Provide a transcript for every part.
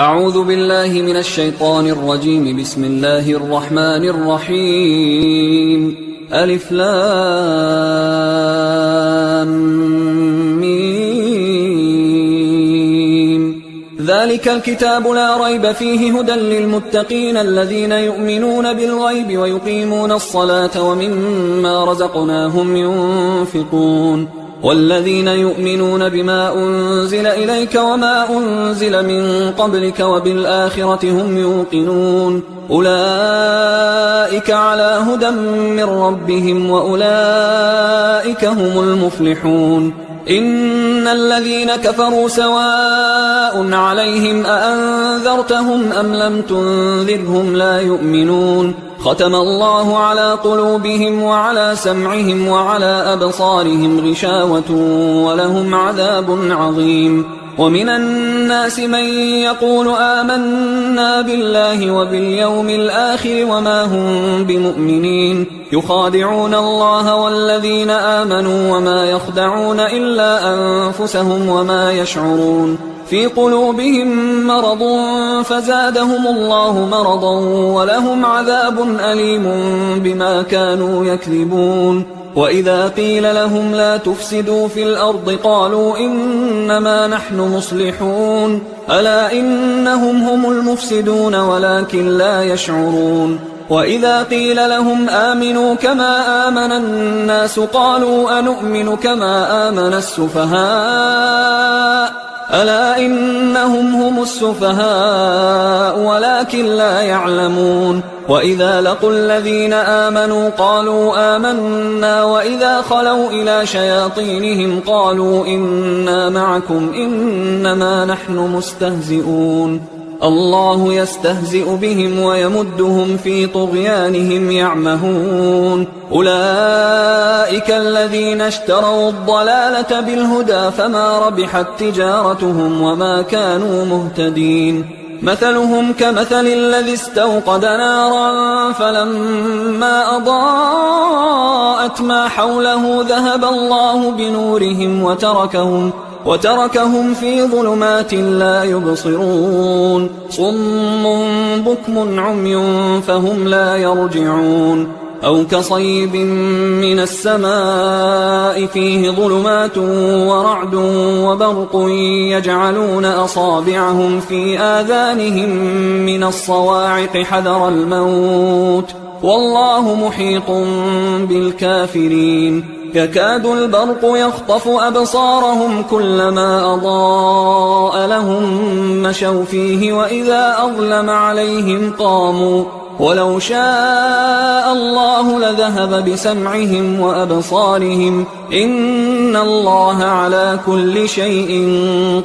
أعوذ بالله من الشيطان الرجيم. بسم الله الرحمن الرحيم. ألف لام ميم. ذلك الكتاب لا ريب فيه هدى للمتقين الذين يؤمنون بالغيب ويقيمون الصلاة ومما رزقناهم ينفقون والذين يؤمنون بما أنزل إليك وما أنزل من قبلك وبالآخرة هم يوقنون أولئك على هدى من ربهم وأولئك هم المفلحون. إن الذين كفروا سواء عليهم أأنذرتهم أم لم تنذرهم لا يؤمنون ختم الله على قلوبهم وعلى سمعهم وعلى أبصارهم غشاوة ولهم عذاب عظيم. ومن الناس من يقول آمنا بالله وباليوم الآخر وما هم بمؤمنين يخادعون الله والذين آمنوا وما يخدعون إلا أنفسهم وما يشعرون في قلوبهم مرض فزادهم الله مرضا ولهم عذاب أليم بما كانوا يكذبون. وإذا قيل لهم لا تفسدوا في الأرض قالوا إنما نحن مصلحون ألا إنهم هم المفسدون ولكن لا يشعرون. وإذا قيل لهم آمنوا كما آمن الناس قالوا أنؤمن كما آمن السفهاء ألا إنهم هم السفهاء ولكن لا يعلمون. وإذا لقوا الذين آمنوا قالوا آمنا وإذا خلوا إلى شياطينهم قالوا إنا معكم إنما نحن مستهزئون الله يستهزئ بهم ويمدهم في طغيانهم يعمهون. أولئك الذين اشتروا الضلالة بالهدى فما ربحت تجارتهم وما كانوا مهتدين. مثلهم كمثل الذي استوقد نارا فلما أضاءت ما حوله ذهب الله بنورهم وتركهم في ظلمات لا يبصرون صم بكم عمي فهم لا يرجعون. أو كصيب من السماء فيه ظلمات ورعد وبرق يجعلون أصابعهم في آذانهم من الصواعق حذر الموت والله محيط بالكافرين. يكاد البرق يخطف أبصارهم كلما أضاء لهم مشوا فيه وإذا أظلم عليهم قاموا ولو شاء الله لذهب بسمعهم وأبصارهم إن الله على كل شيء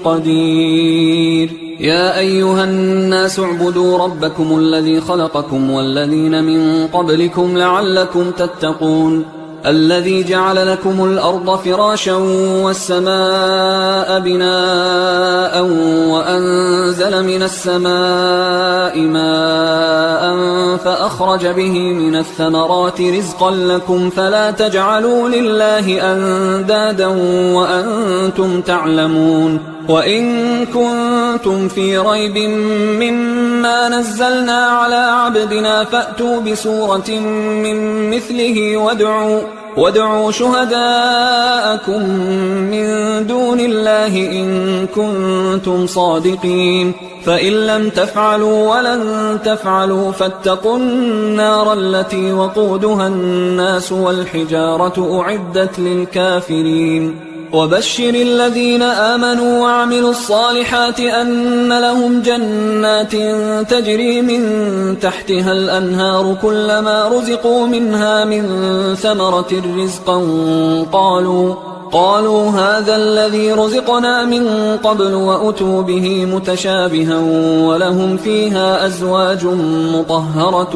قدير. يا أيها الناس اعبدوا ربكم الذي خلقكم والذين من قبلكم لعلكم تتقون الذي جعل لكم الأرض فراشا والسماء بناء وأنزل من السماء ماء فأخرج به من الثمرات رزقا لكم فلا تجعلوا لله أندادا وأنتم تعلمون. وإن كنتم في ريب مما نزلنا على عبدنا فأتوا بسورة من مثله وادعوا شهداءكم من دون الله إن كنتم صادقين فإن لم تفعلوا ولن تفعلوا فاتقوا النار التي وقودها الناس والحجارة أعدت للكافرين. وبشر الذين آمنوا وعملوا الصالحات أن لهم جنات تجري من تحتها الأنهار كلما رزقوا منها من ثمرة رزقا قالوا هذا الذي رزقنا من قبل وأتوا به متشابها ولهم فيها أزواج مطهرة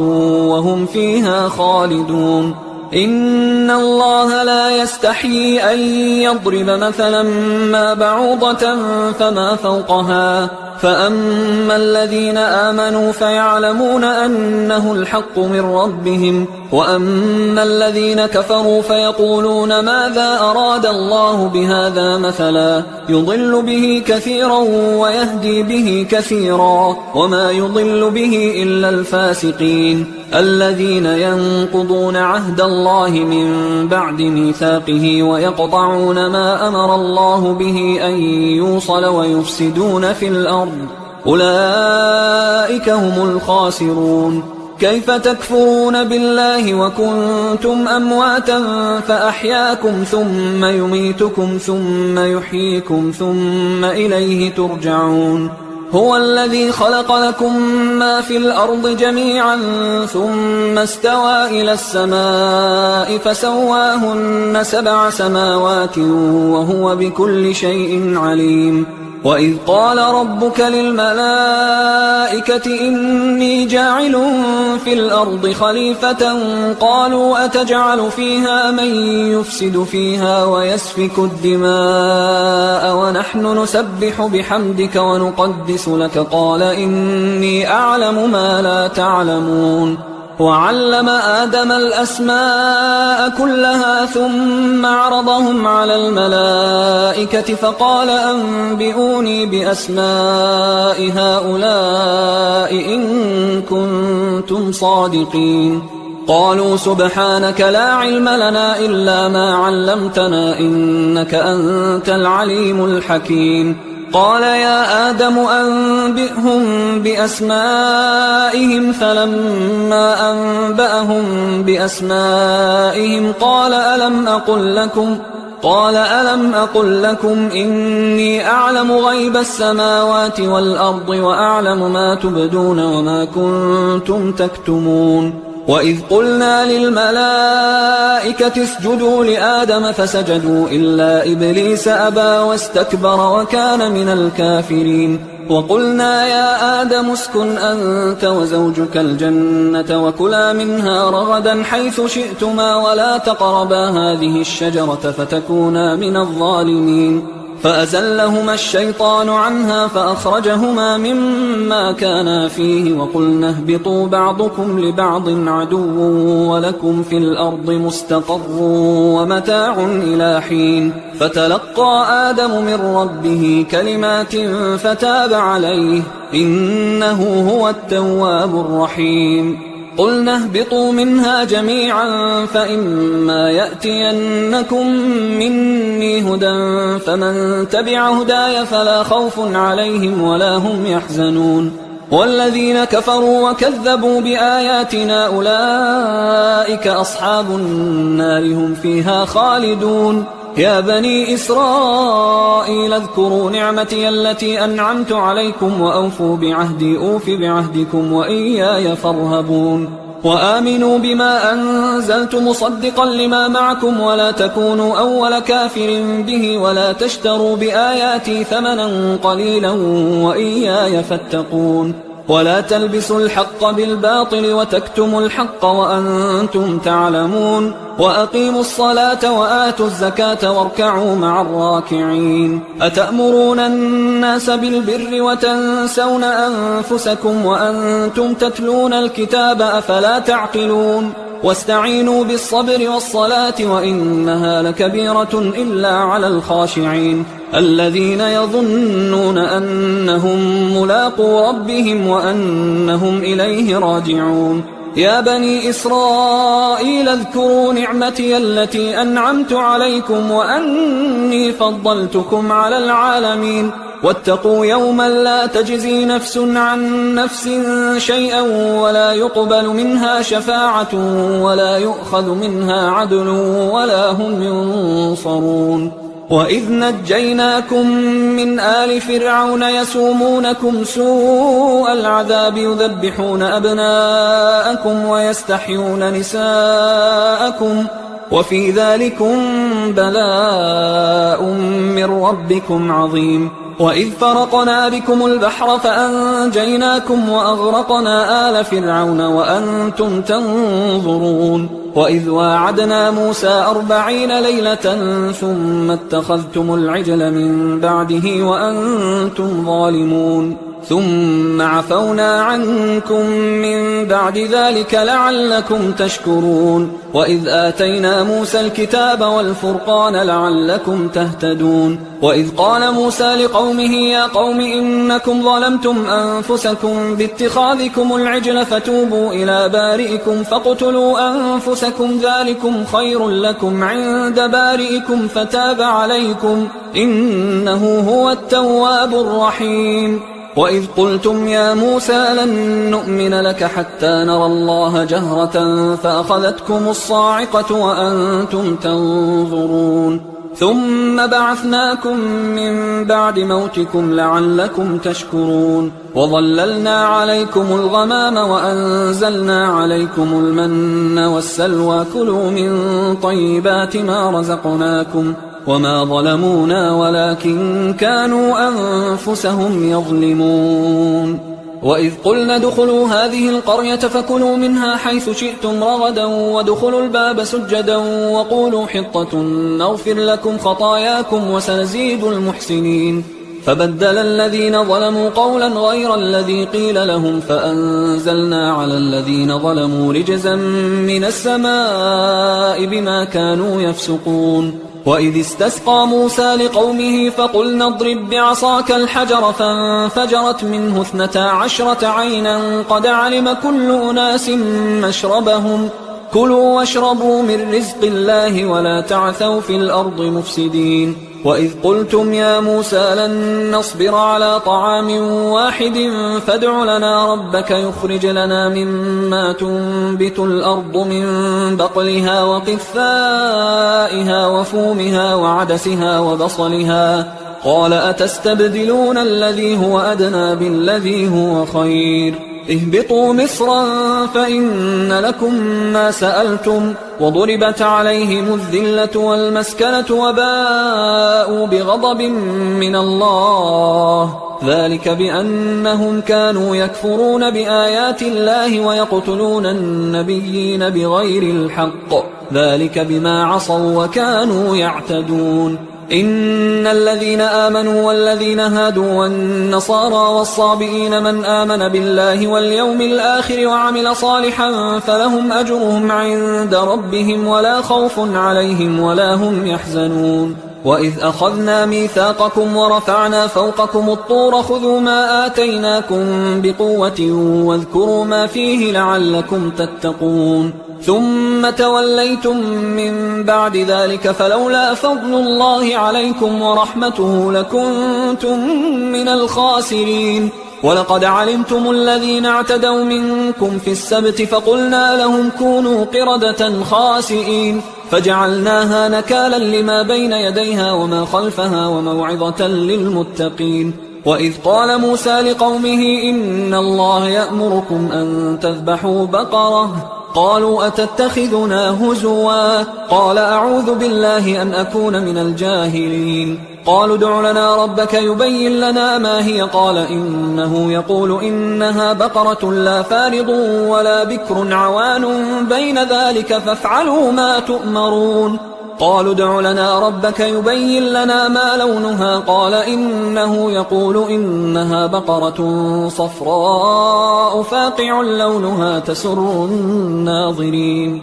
وهم فيها خالدون. إن الله لا يستحيي أن يضرب مثلا ما بعوضة فما فوقها فأما الذين آمنوا فيعلمون أنه الحق من ربهم وأما الذين كفروا فيقولون ماذا أراد الله بهذا مثلا يضل به كثيرا ويهدي به كثيرا وما يضل به إلا الفاسقين الذين ينقضون عهد الله من بعد ميثاقه ويقطعون ما أمر الله به أن يوصل ويفسدون في الأرض أولئك هم الخاسرون. كيف تكفرون بالله وكنتم أمواتا فأحياكم ثم يميتكم ثم يحييكم ثم إليه ترجعون. هو الذي خلق لكم ما في الأرض جميعا ثم استوى إلى السماء فسواهن 7 سماوات وهو بكل شيء عليم. وإذ قال ربك للملائكة إني جاعل في الأرض خليفة قالوا أتجعل فيها من يفسد فيها ويسفك الدماء ونحن نسبح بحمدك ونقدس لك قال إني أعلم ما لا تعلمون. وعلم آدم الأسماء كلها ثم عرضهم على الملائكة فقال أنبئوني بأسماء هؤلاء إن كنتم صادقين. قالوا سبحانك لا علم لنا إلا ما علمتنا إنك أنت العليم الحكيم. قال يا آدم أنبئهم بأسمائهم فلما أنبأهم بأسمائهم قال ألم أقل لكم إني أعلم غيب السماوات والأرض وأعلم ما تبدون وما كنتم تكتمون. وإذ قلنا للملائكة اسجدوا لآدم فسجدوا إلا إبليس أبى واستكبر وكان من الكافرين. وقلنا يا آدم اسكن أنت وزوجك الجنة وكلا منها رغدا حيث شئتما ولا تقربا هذه الشجرة فتكونا من الظالمين. فأزلهما الشيطان عنها فأخرجهما مما كانا فيه وقلنا اهبطوا بعضكم لبعض عدو ولكم في الأرض مستقر ومتاع إلى حين. فتلقى آدم من ربه كلمات فتاب عليه إنه هو التواب الرحيم. قلنا اهبطوا منها جميعا فإما يأتينكم مني هدى فمن تبع هداي فلا خوف عليهم ولا هم يحزنون. والذين كفروا وكذبوا بآياتنا أولئك أصحاب النار هم فيها خالدون. يا بني إسرائيل اذكروا نعمتي التي أنعمت عليكم وأوفوا بعهدي أوف بعهدكم وإياي فارهبون. وآمنوا بما أنزلت مصدقا لما معكم ولا تكونوا أول كافر به ولا تشتروا بآياتي ثمنا قليلا وإياي فاتقون. ولا تلبسوا الحق بالباطل وتكتموا الحق وأنتم تعلمون. وأقيموا الصلاة وآتوا الزكاة واركعوا مع الراكعين. أتأمرون الناس بالبر وتنسون أنفسكم وأنتم تتلون الكتاب أفلا تعقلون. واستعينوا بالصبر والصلاة وإنها لكبيرة إلا على الخاشعين الذين يظنون أنهم ملاقو ربهم وأنهم إليه راجعون. يا بني إسرائيل اذكروا نعمتي التي أنعمت عليكم وأني فضلتكم على العالمين. واتقوا يوما لا تجزي نفس عن نفس شيئا ولا يقبل منها شفاعة ولا يؤخذ منها عدل ولا هم ينصرون. وإذ نجيناكم من آل فرعون يسومونكم سوء العذاب يذبحون أبناءكم ويستحيون نساءكم وفي ذلكم بلاء من ربكم عظيم. وإذ فرقنا بكم البحر فأنجيناكم وأغرقنا آل فرعون وأنتم تنظرون. وإذ واعدنا موسى 40 ليلة ثم اتخذتم العجل من بعده وأنتم ظالمون. ثم عفونا عنكم من بعد ذلك لعلكم تشكرون وإذ آتينا موسى الكتاب والفرقان لعلكم تهتدون وإذ قال موسى لقومه يا قوم إنكم ظلمتم أنفسكم باتخاذكم العجل فتوبوا إلى بارئكم فاقتلوا أنفسكم ذلكم خير لكم عند بارئكم فتاب عليكم إنه هو التواب الرحيم وإذ قلتم يا موسى لن نؤمن لك حتى نرى الله جهرة فأخذتكم الصاعقة وأنتم تنظرون ثم بعثناكم من بعد موتكم لعلكم تشكرون وظللنا عليكم الغمام وأنزلنا عليكم المن والسلوى كلوا من طيبات ما رزقناكم وما ظلمونا ولكن كانوا أنفسهم يظلمون وإذ قلنا ادخلوا هذه القرية فكلوا منها حيث شئتم رغدا وادخلوا الباب سجدا وقولوا حطة نغفر لكم خطاياكم وسنزيد المحسنين فبدل الذين ظلموا قولا غير الذي قيل لهم فأنزلنا على الذين ظلموا رجزا من السماء بما كانوا يفسقون وإذ استسقى موسى لقومه فقلنا اضرب بعصاك الحجر فانفجرت منه 12 عينا قد علم كل أناس مشربهم كلوا واشربوا من رزق الله ولا تعثوا في الأرض مفسدين وإذ قلتم يا موسى لن نصبر على طعام واحد فادع لنا ربك يخرج لنا مما تنبت الأرض من بقلها وقثائها وفومها وعدسها وبصلها قال أتستبدلون الذي هو أدنى بالذي هو خير اهبطوا مصرا فإن لكم ما سألتم وضربت عليهم الذلة والمسكنة وباءوا بغضب من الله ذلك بأنهم كانوا يكفرون بآيات الله ويقتلون النبيين بغير الحق ذلك بما عصوا وكانوا يعتدون إن الذين آمنوا والذين هادوا والنصارى والصابئين من آمن بالله واليوم الآخر وعمل صالحا فلهم أجرهم عند ربهم ولا خوف عليهم ولا هم يحزنون وإذ أخذنا ميثاقكم ورفعنا فوقكم الطور خذوا ما آتيناكم بقوة واذكروا ما فيه لعلكم تتقون ثم توليتم من بعد ذلك فلولا فضل الله عليكم ورحمته لكنتم من الخاسرين ولقد علمتم الذين اعتدوا منكم في السبت فقلنا لهم كونوا قردة خاسئين فجعلناها نكالا لما بين يديها وما خلفها وموعظة للمتقين وإذ قال موسى لقومه إن الله يأمركم أن تذبحوا بقرة قالوا أتتخذنا هزوا قال أعوذ بالله أن أكون من الجاهلين قالوا ادع لنا ربك يبين لنا ما هي قال إنه يقول إنها بقرة لا فارض ولا بكر عوان بين ذلك فافعلوا ما تؤمرون قالوا ادع لنا ربك يبين لنا ما لونها قال إنه يقول إنها بقرة صفراء فاقع لونها تسر الناظرين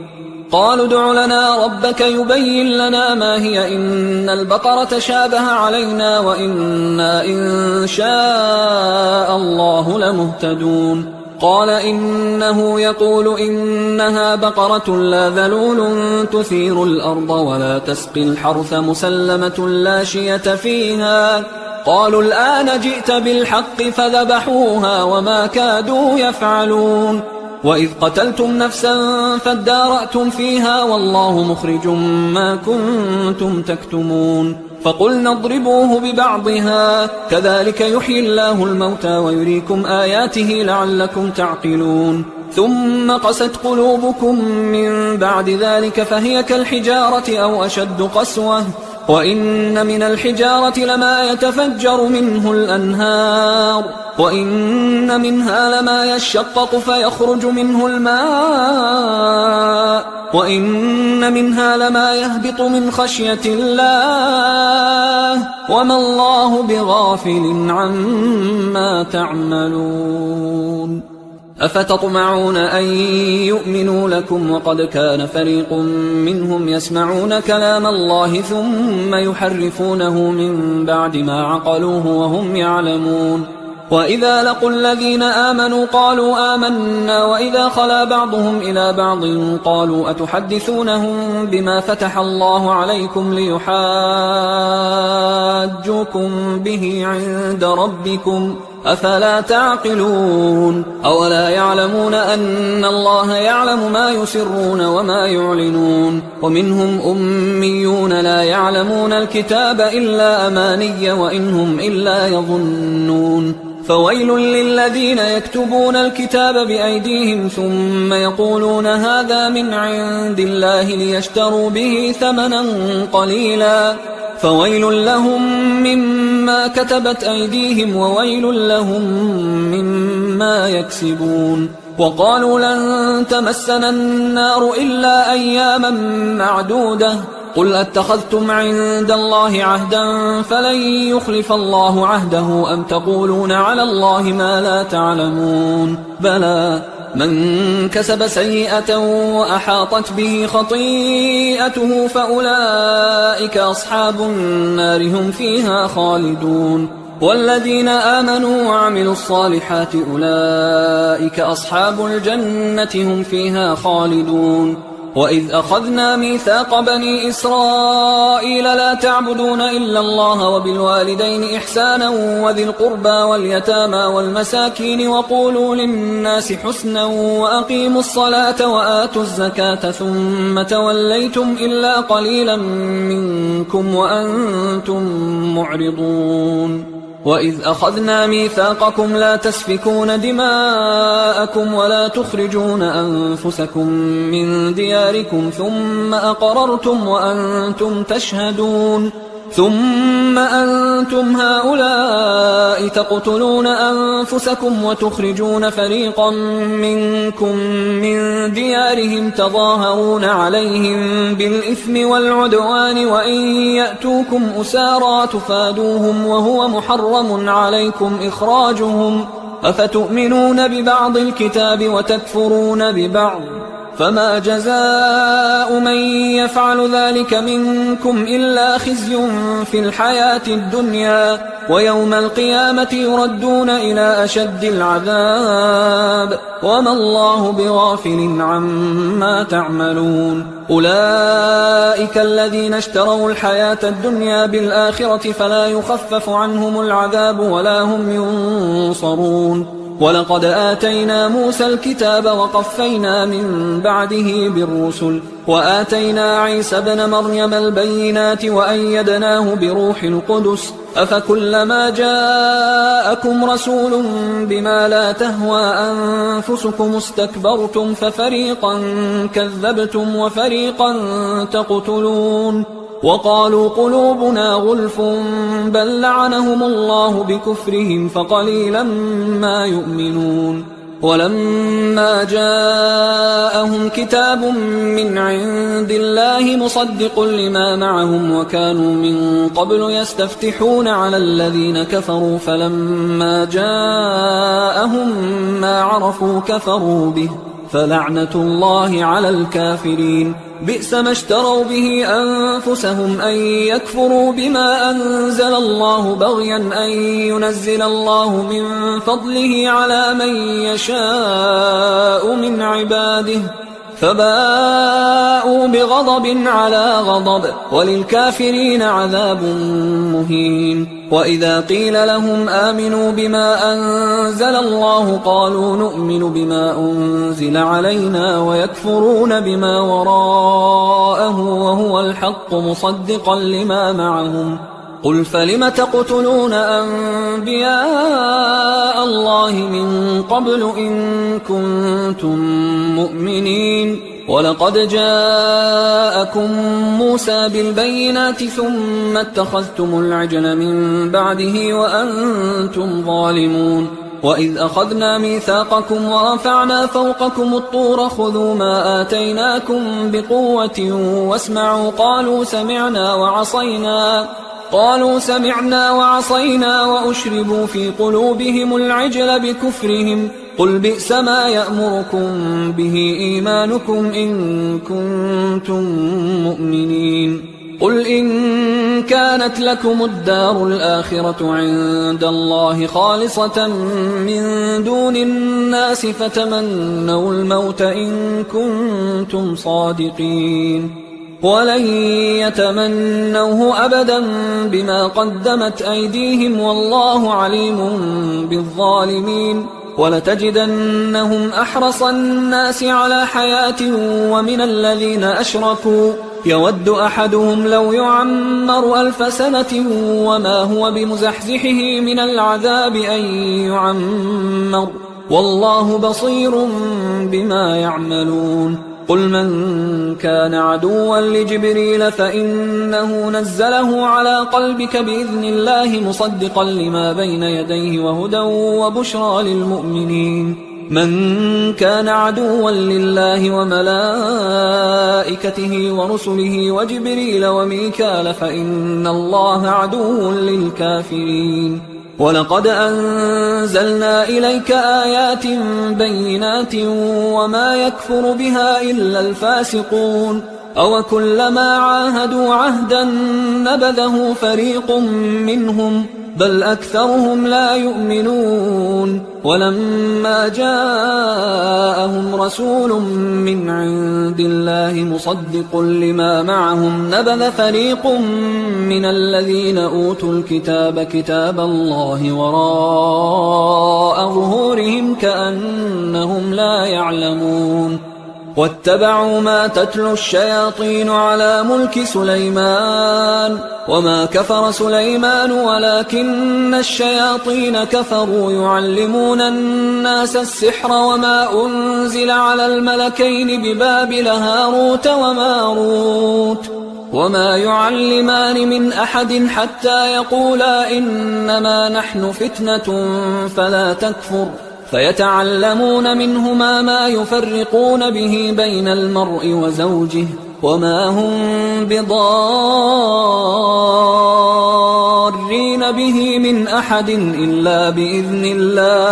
قالوا ادع لنا ربك يبين لنا ما هي إن البقرة شابه علينا وإنا إن شاء الله لمهتدون قال إنه يقول إنها بقرة لا ذلول تثير الأرض ولا تسقي الحرث مسلمة لا شية فيها قالوا الآن جئت بالحق فذبحوها وما كادوا يفعلون وإذ قتلتم نفسا فادارأتم فيها والله مخرج ما كنتم تكتمون فقلنا اضربوه ببعضها كذلك يحيي الله الموتى ويريكم آياته لعلكم تعقلون ثم قست قلوبكم من بعد ذلك فهي كالحجارة أو أشد قسوة وإن من الحجارة لما يتفجر منه الأنهار وإن منها لما يشقق فيخرج منه الماء وإن منها لما يهبط من خشية الله وما الله بغافل عما تعملون أفتطمعون أن يؤمنوا لكم وقد كان فريق منهم يسمعون كلام الله ثم يحرفونه من بعد ما عقلوه وهم يعلمون وإذا لقوا الذين آمنوا قالوا آمنا وإذا خلا بعضهم إلى بعض قالوا أتحدثونهم بما فتح الله عليكم ليحاجوكم به عند ربكم أفلا تعقلون أولا يعلمون أن الله يعلم ما يسرون وما يعلنون ومنهم أميون لا يعلمون الكتاب إلا أماني وإنهم إلا يظنون فويل للذين يكتبون الكتاب بأيديهم ثم يقولون هذا من عند الله ليشتروا به ثمنا قليلا فويل لهم مما كتبت أيديهم وويل لهم مما يكسبون وقالوا لن تمسنا النار إلا أياما معدودة قل أتخذتم عند الله عهدا فلن يخلف الله عهده أم تقولون على الله ما لا تعلمون بلى من كسب سيئة وأحاطت به خطيئته فأولئك أصحاب النار هم فيها خالدون والذين آمنوا وعملوا الصالحات أولئك أصحاب الجنة هم فيها خالدون وإذ أخذنا ميثاق بني إسرائيل لا تعبدون إلا الله وبالوالدين إحسانا وذي القربى واليتامى والمساكين وقولوا للناس حسنا وأقيموا الصلاة وآتوا الزكاة ثم توليتم إلا قليلا منكم وأنتم معرضون وإذ أخذنا ميثاقكم لا تسفكون دماءكم ولا تخرجون أنفسكم من دياركم ثم أقررتم وأنتم تشهدون ثم أنتم هؤلاء تقتلون أنفسكم وتخرجون فريقا منكم من ديارهم تظاهرون عليهم بالإثم والعدوان وإن يأتوكم أسارى تفادوهم وهو محرم عليكم إخراجهم أفتؤمنون ببعض الكتاب وتكفرون ببعض فما جزاء من يفعل ذلك منكم إلا خزي في الحياة الدنيا ويوم القيامة يردون إلى أشد العذاب وما الله بغافل عما تعملون أولئك الذين اشتروا الحياة الدنيا بالآخرة فلا يخفف عنهم العذاب ولا هم ينصرون ولقد آتينا موسى الكتاب وقفينا من بعده بالرسل وآتينا عيسى ابن مريم البينات وأيدناه بروح القدس أفكلما جاءكم رسول بما لا تهوى أنفسكم استكبرتم ففريقا كذبتم وفريقا تقتلون وقالوا قلوبنا غلف بل لعنهم الله بكفرهم فقليلا ما يؤمنون ولما جاءهم كتاب من عند الله مصدق لما معهم وكانوا من قبل يستفتحون على الذين كفروا فلما جاءهم ما عرفوا كفروا به فلعنة الله على الكافرين بئس ما اشتروا به أنفسهم أن يكفروا بما أنزل الله بغيا أن ينزل الله من فضله على من يشاء من عباده فباءوا بغضب على غضب وللكافرين عذاب مهين وإذا قيل لهم آمنوا بما أنزل الله قالوا نؤمن بما أنزل علينا ويكفرون بما وراءه وهو الحق مصدقا لما معهم قل فلم تقتلون أنبياء الله من قبل إن كنتم مؤمنين ولقد جاءكم موسى بالبينات ثم اتخذتم العجل من بعده وأنتم ظالمون وإذ أخذنا ميثاقكم ورفعنا فوقكم الطور خذوا ما آتيناكم بقوة واسمعوا قالوا سمعنا وعصينا وأشربوا في قلوبهم العجل بكفرهم قل بئس ما يأمركم به إيمانكم إن كنتم مؤمنين قل إن كانت لكم الدار الآخرة عند الله خالصة من دون الناس فتمنوا الموت إن كنتم صادقين ولن يتمنوه أبدا بما قدمت أيديهم والله عليم بالظالمين ولتجدنهم أحرص الناس على حياة ومن الذين أشركوا يود أحدهم لو يعمر 1000 سنة وما هو بمزحزحه من العذاب أن يعمر والله بصير بما يعملون قل من كان عدوا لجبريل فإنه نزله على قلبك بإذن الله مصدقا لما بين يديه وهدى وبشرى للمؤمنين من كان عدوا لله وملائكته ورسله وجبريل وميكال فإن الله عدو للكافرين ولقد أنزلنا إليك آيات بينات وما يكفر بها إلا الفاسقون أوكلما عاهدوا عهدا نبذه فريق منهم بل أكثرهم لا يؤمنون ولما جاءهم رسول من عند الله مصدق لما معهم نبذ فريق من الذين أوتوا الكتاب كتاب الله وراء ظهورهم كأنهم لا يعلمون واتبعوا ما تتلو الشياطين على ملك سليمان وما كفر سليمان ولكن الشياطين كفروا يعلمون الناس السحر وما أنزل على الملكين ببابل هاروت وماروت وما يعلمان من أحد حتى يقولا إنما نحن فتنة فلا تكفر فيتعلمون منهما ما يفرقون به بين المرء وزوجه وما هم بضارين به من أحد إلا بإذن الله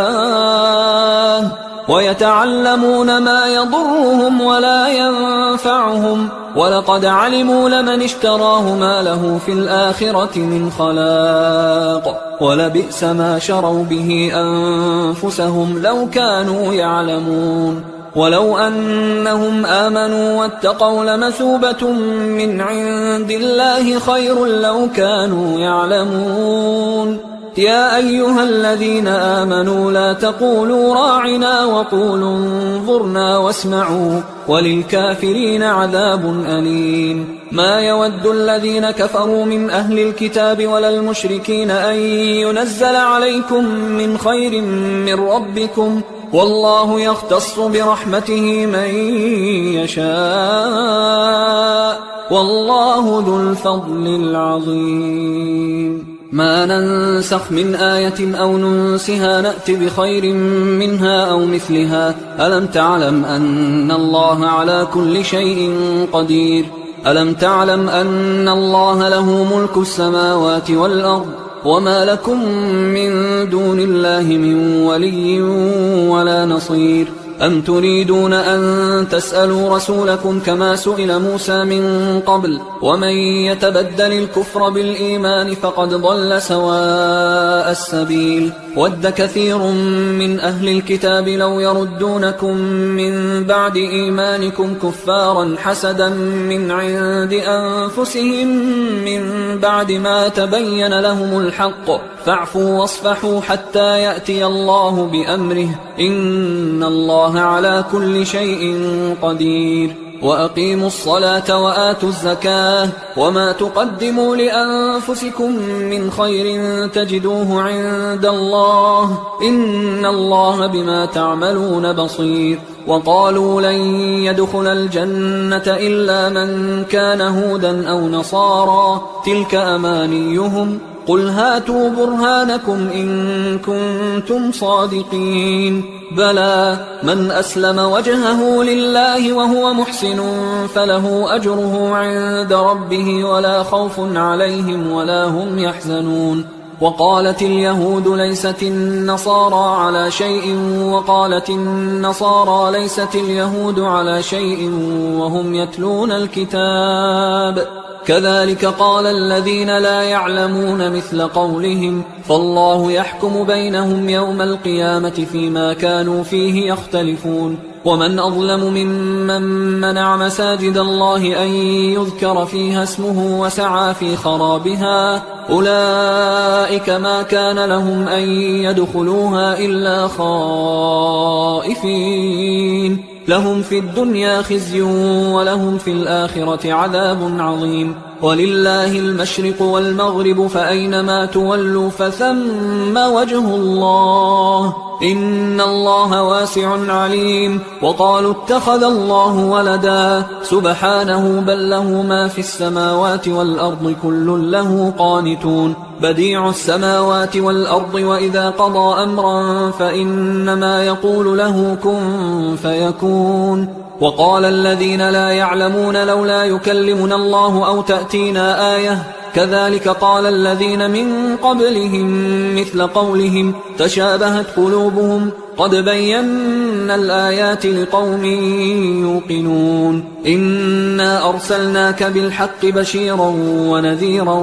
ويتعلمون ما يضرهم ولا ينفعهم ولقد علموا لمن اشتراه ما له في الآخرة من خلاق ولبئس ما شروا به أنفسهم لو كانوا يعلمون ولو أنهم آمنوا واتقوا لمثوبة من عند الله خير لو كانوا يعلمون يا أيها الذين آمنوا لا تقولوا راعنا وقولوا انظرنا واسمعوا وللكافرين عذاب أليم ما يود الذين كفروا من أهل الكتاب ولا المشركين أن ينزل عليكم من خير من ربكم والله يختص برحمته من يشاء والله ذو الفضل العظيم ما ننسخ من آية أو ننسها نأت بخير منها أو مثلها ألم تعلم أن الله على كل شيء قدير ألم تعلم أن الله له ملك السماوات والأرض وما لكم من دون الله من ولي ولا نصير أم تريدون أن تسألوا رسولكم كما سئل موسى من قبل ومن يتبدل الكفر بالإيمان فقد ضل سواء السبيل ود كثير من أهل الكتاب لو يردونكم من بعد إيمانكم كفارا حسدا من عند أنفسهم من بعد ما تبين لهم الحق فاعفوا واصفحوا حتى يأتي الله بأمره إن الله على كل شيء قدير وأقيموا الصلاة وآتوا الزكاة وما تقدموا لأنفسكم من خير تجدوه عند الله إن الله بما تعملون بصير وقالوا لن يدخل الجنة إلا من كان هودا أو نصارى تلك أمانيهم قل هاتوا برهانكم إن كنتم صادقين بلى من أسلم وجهه لله وهو محسن فله أجره عند ربه ولا خوف عليهم ولا هم يحزنون وقالت اليهود ليست النصارى على شيء وقالت النصارى ليست اليهود على شيء وهم يتلون الكتاب كذلك قال الذين لا يعلمون مثل قولهم فالله يحكم بينهم يوم القيامة فيما كانوا فيه يختلفون ومن أظلم ممن منع مساجد الله أن يذكر فيها اسمه وسعى في خرابها أولئك ما كان لهم أن يدخلوها إلا خائفين لهم في الدنيا خزي ولهم في الآخرة عذاب عظيم ولله المشرق والمغرب فأينما تولوا فثم وجه الله إن الله واسع عليم وقالوا اتخذ الله ولدا سبحانه بل له ما في السماوات والأرض كل له قانتون بديع السماوات والأرض وإذا قضى أمرا فإنما يقول له كن فيكون وقال الذين لا يعلمون لولا يكلمنا الله أو تأتينا آية كذلك قال الذين من قبلهم مثل قولهم تشابهت قلوبهم قد بينا الآيات لقوم يوقنون إنا أرسلناك بالحق بشيرا ونذيرا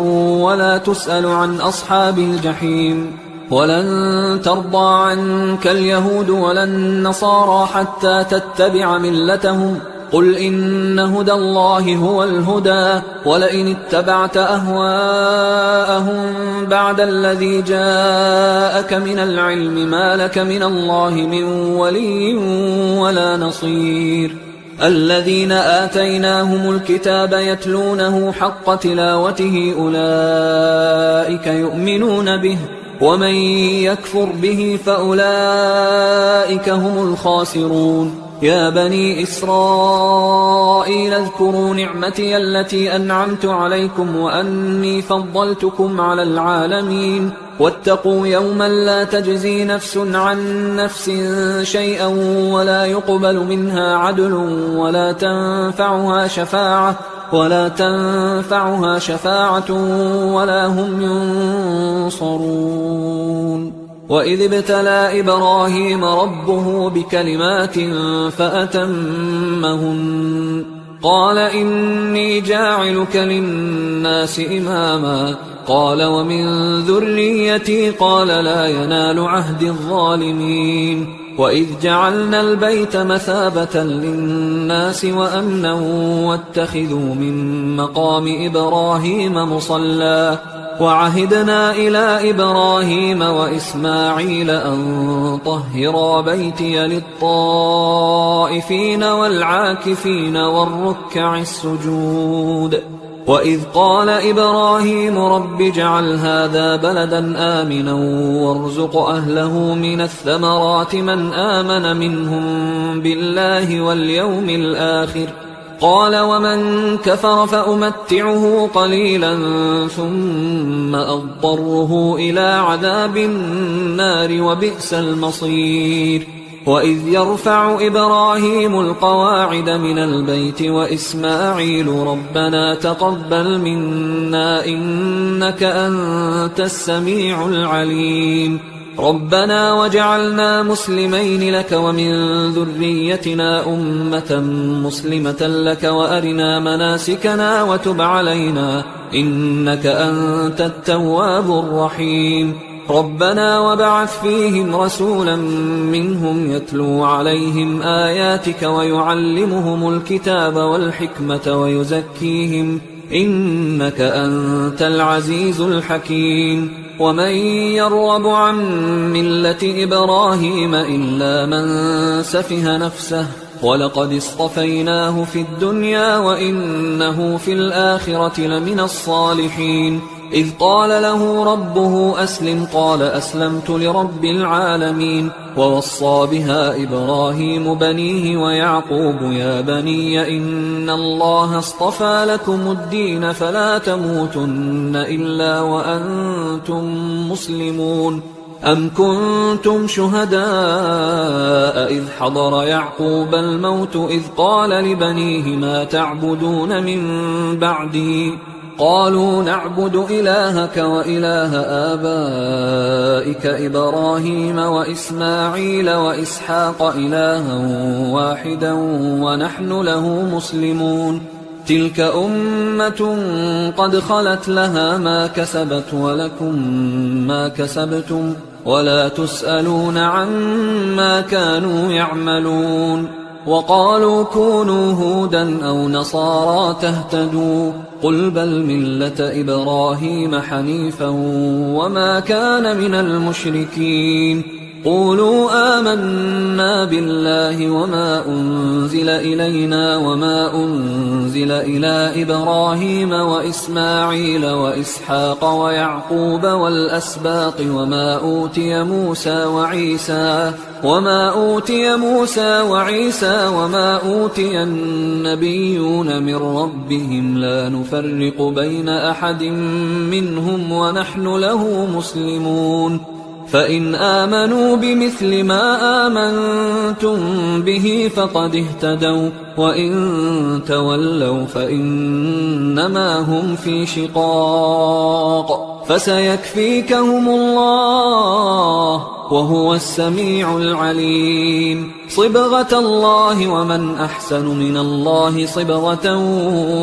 ولا تسأل عن أصحاب الجحيم ولن ترضى عنك اليهود ولا النصارى حتى تتبع ملتهم قل إن هدى الله هو الهدى ولئن اتبعت أهواءهم بعد الذي جاءك من العلم ما لك من الله من ولي ولا نصير الذين آتيناهم الكتاب يتلونه حق تلاوته أولئك يؤمنون به ومن يكفر به فأولئك هم الخاسرون يا بني إسرائيل اذكروا نعمتي التي أنعمت عليكم وأني فضلتكم على العالمين واتقوا يوما لا تجزي نفس عن نفس شيئا ولا يقبل منها عدل ولا تنفعها شفاعة ولا هم ينصرون وإذ ابتلى إبراهيم ربه بكلمات فأتمهن قال إني جاعلك للناس إماما قال ومن ذريتي قال لا ينال عهد الظالمين وإذ جعلنا البيت مثابة للناس وأمنا واتخذوا من مقام إبراهيم مصلى وعهدنا إلى إبراهيم وإسماعيل أن طهرا بيتي للطائفين والعاكفين والركع السجود وإذ قال إبراهيم رب اجعل هذا بلدا آمنا وارزق أهله من الثمرات من آمن منهم بالله واليوم الآخر قال ومن كفر فأمتعه قليلا ثم أضطره إلى عذاب النار وبئس المصير وإذ يرفع إبراهيم القواعد من البيت وإسماعيل ربنا تقبل منا إنك أنت السميع العليم ربنا وجعلنا مسلمين لك ومن ذريتنا أمة مسلمة لك وأرنا مناسكنا وتب علينا إنك أنت التواب الرحيم ربنا وبعث فيهم رسولا منهم يتلو عليهم آياتك ويعلمهم الكتاب والحكمة ويزكيهم إنك أنت العزيز الحكيم ومن يرغب عن ملة إبراهيم إلا من سفه نفسه ولقد اصطفيناه في الدنيا وإنه في الآخرة لمن الصالحين إذ قال له ربه أسلم قال أسلمت لرب العالمين ووصى بها إبراهيم بنيه ويعقوب يا بني إن الله اصطفى لكم الدين فلا تموتن إلا وأنتم مسلمون أم كنتم شهداء إذ حضر يعقوب الموت إذ قال لبنيه ما تعبدون من بعدي قالوا نعبد إلهك وإله آبائك إبراهيم وإسماعيل وإسحاق إلها واحدا ونحن له مسلمون تلك أمة قد خلت لها ما كسبت ولكم ما كسبتم ولا تسألون عما كانوا يعملون وقالوا كونوا هودا أو نصارى تهتدوا قل بل ملة إبراهيم حنيفا وما كان من المشركين قولوا آمنا بالله وما أنزل إلينا وما أنزل إلى إبراهيم وإسماعيل وإسحاق ويعقوب والأسباط وما أوتي موسى وعيسى وما أوتي النبيون من ربهم لا نفرق بين أحد منهم ونحن له مسلمون فإن آمنوا بمثل ما آمنتم به فقد اهتدوا وإن تولوا فإنما هم في شقاق فسيكفيكهم الله وهو السميع العليم صبغة الله ومن أحسن من الله صبغة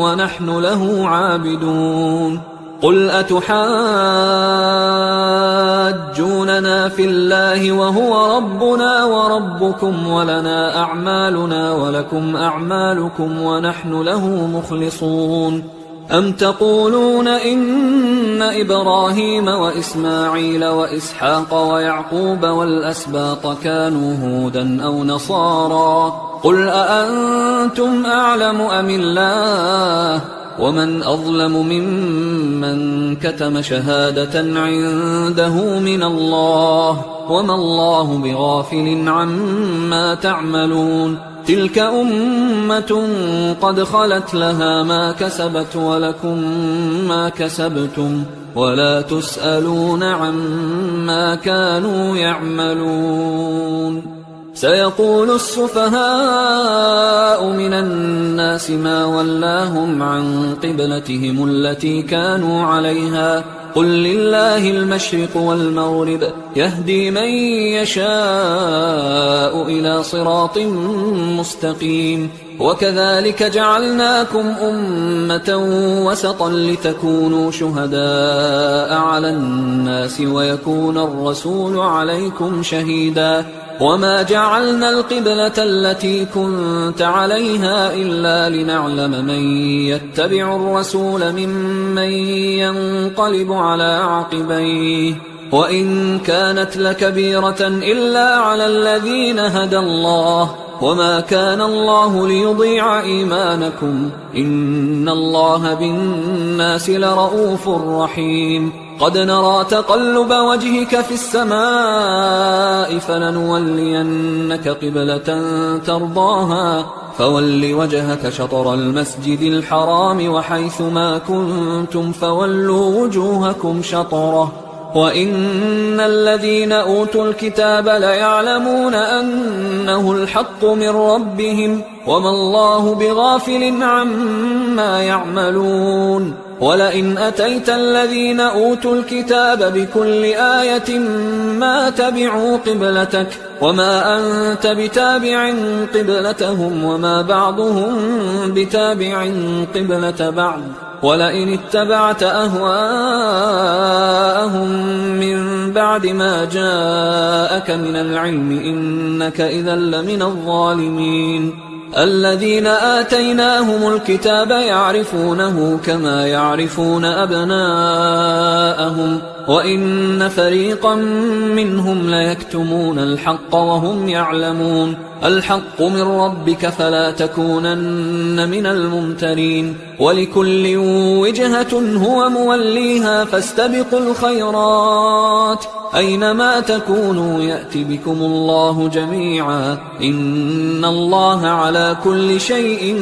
ونحن له عابدون قل أتحاجوننا في الله وهو ربنا وربكم ولنا أعمالنا ولكم أعمالكم ونحن له مخلصون أم تقولون إن إبراهيم وإسماعيل وإسحاق ويعقوب والأسباط كانوا هودا أو نصارى قل أأنتم أعلم أم الله ومن أظلم ممن كتم شهادة عنده من الله وما الله بغافل عما تعملون تلك أمة قد خلت لها ما كسبت ولكم ما كسبتم ولا تسألون عما كانوا يعملون سيقول السفهاء من الناس ما ولاهم عن قبلتهم التي كانوا عليها قل لله المشرق والمغرب يهدي من يشاء إلى صراط مستقيم وكذلك جعلناكم أمة وسطا لتكونوا شهداء على الناس ويكون الرسول عليكم شهيدا وما جعلنا القبلة التي كنت عليها إلا لنعلم من يتبع الرسول ممن ينقلب على عقبيه وإن كانت لكبيرة إلا على الذين هدى الله وما كان الله ليضيع إيمانكم إن الله بالناس لرؤوف رحيم قد نرى تقلب وجهك في السماء فلنولينك قبلة ترضاها فول وجهك شطر المسجد الحرام وحيث ما كنتم فولوا وجوهكم شطره وإن الذين أوتوا الكتاب ليعلمون أنه الحق من ربهم وما الله بغافل عما يعملون ولئن أتيت الذين أوتوا الكتاب بكل آية ما تبعوا قبلتك وما أنت بتابع قبلتهم وما بعضهم بتابع قبلة بعض ولئن اتبعت أهواءهم من بعد ما جاءك من العلم إنك إذا لمن الظالمين الذين آتيناهم الكتاب يعرفونه كما يعرفون أبناءهم وإن فريقا منهم ليكتمون الحق وهم يعلمون الحق من ربك فلا تكونن من الممترين ولكل وجهة هو موليها فاستبقوا الخيرات أينما تكونوا يأت بكم الله جميعا إن الله على كل شيء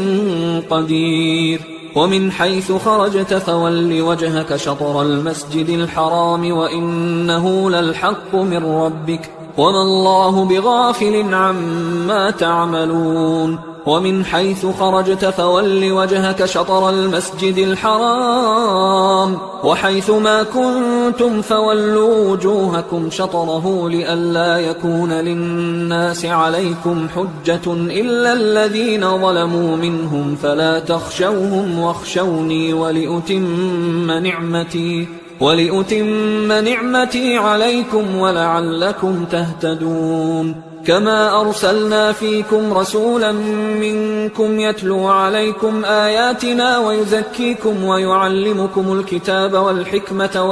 قدير ومن حيث خرجت فول وجهك شطر المسجد الحرام وإنه للحق من ربك وما الله بغافل عما تعملون ومن حيث خرجت فول وجهك شطر المسجد الحرام وحيث ما كنتم فولوا وجوهكم شطره لئلا يكون للناس عليكم حجة إلا الذين ظلموا منهم فلا تخشوهم واخشوني ولأتم نعمتي عليكم ولعلكم تهتدون كما أرسلنا فيكم رسولا منكم يتلو عليكم آياتنا ويزكيكم ويعلمكم الكتاب والحكمة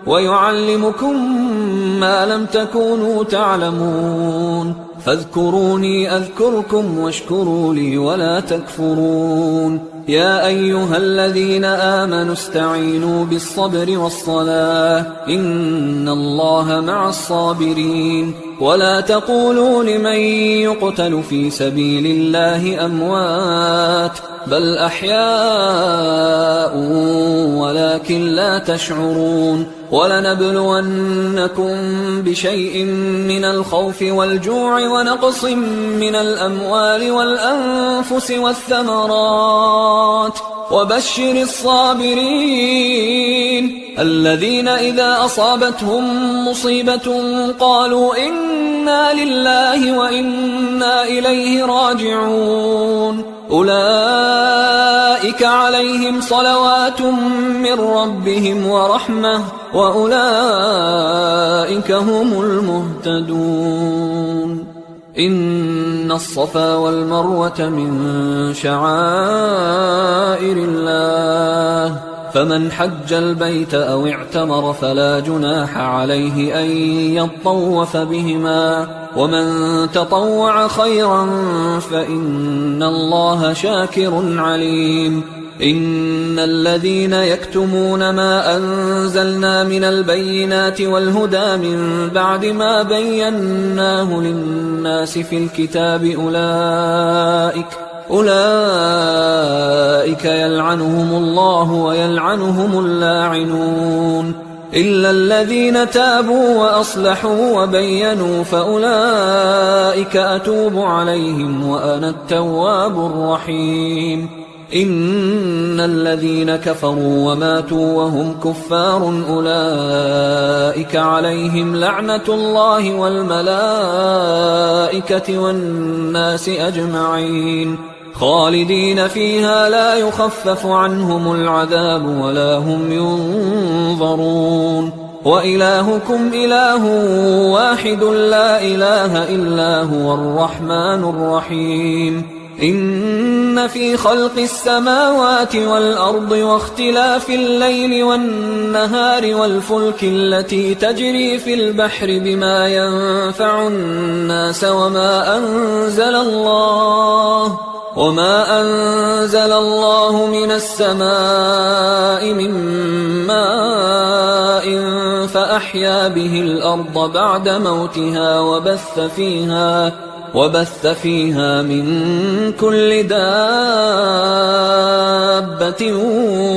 ويعلمكم ما لم تكونوا تعلمون فاذكروني أذكركم واشكروا لي ولا تكفرون يا أيها الذين آمنوا استعينوا بالصبر والصلاة إن الله مع الصابرين ولا تقولوا لمن يقتل في سبيل الله أموات بل أحياء ولكن لا تشعرون ولنبلونكم بشيء من الخوف والجوع ونقص من الأموال والأنفس والثمرات وبشر الصابرين الذين إذا أصابتهم مصيبة قالوا إنا لله وإنا إليه راجعون أولئك عليهم صلوات من ربهم ورحمة وأولئك هم المهتدون إن الصفا والمروة من شعائر الله فمن حج البيت أو اعتمر فلا جناح عليه أن يطوف بهما ومن تطوع خيرا فإن الله شاكر عليم إن الذين يكتمون ما أنزلنا من البينات والهدى من بعد ما بيناه للناس في الكتاب أولئك يلعنهم الله ويلعنهم اللاعنون إلا الذين تابوا وأصلحوا وبينوا فأولئك أتوب عليهم وأنا التواب الرحيم إن الذين كفروا وماتوا وهم كفار أولئك عليهم لعنة الله والملائكة والناس أجمعين خالدين فيها لا يخفف عنهم العذاب ولا هم ينظرون وإلهكم إله واحد لا إله إلا هو الرحمن الرحيم إن في خلق السماوات والأرض واختلاف الليل والنهار والفلك التي تجري في البحر بما ينفع الناس وما أنزل الله من السماء من ماء فأحيا به الأرض بعد موتها وبث فيها من كل دابة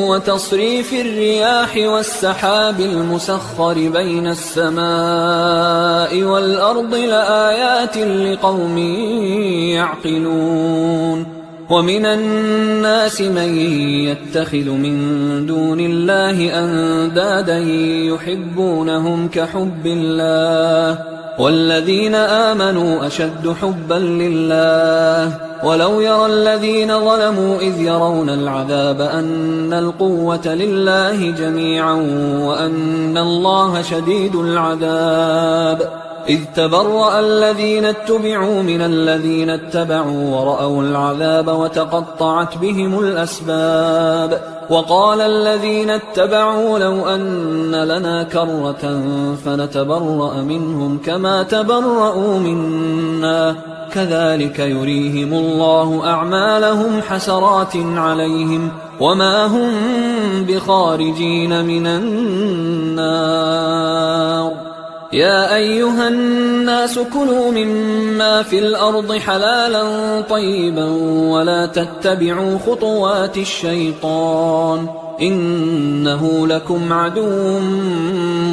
وتصريف الرياح والسحاب المسخر بين السماء والأرض لآيات لقوم يعقلون ومن الناس من يتخذ من دون الله أندادا يحبونهم كحب الله والذين آمنوا أشد حبا لله ولو يرى الذين ظلموا إذ يرون العذاب أن القوة لله جميعا وأن الله شديد العذاب إذ تبرأ الذين اتبعوا من الذين اتبعوا ورأوا العذاب وتقطعت بهم الأسباب وقال الذين اتبعوا لو أن لنا كرة فنتبرأ منهم كما تبرأوا منا كذلك يريهم الله أعمالهم حسرات عليهم وما هم بخارجين من النار يا أيها الناس كلوا مما في الأرض حلالا طيبا ولا تتبعوا خطوات الشيطان إنه لكم عدو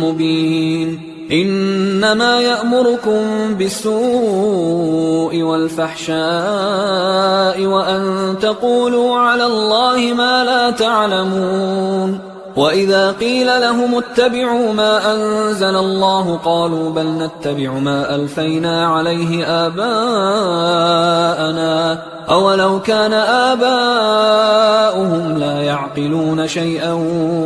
مبين إنما يأمركم بالسوء والفحشاء وأن تقولوا على الله ما لا تعلمون وإذا قيل لهم اتبعوا ما أنزل الله قالوا بل نتبع ما ألفينا عليه آباءنا أولو كان آباؤهم لا يعقلون شيئا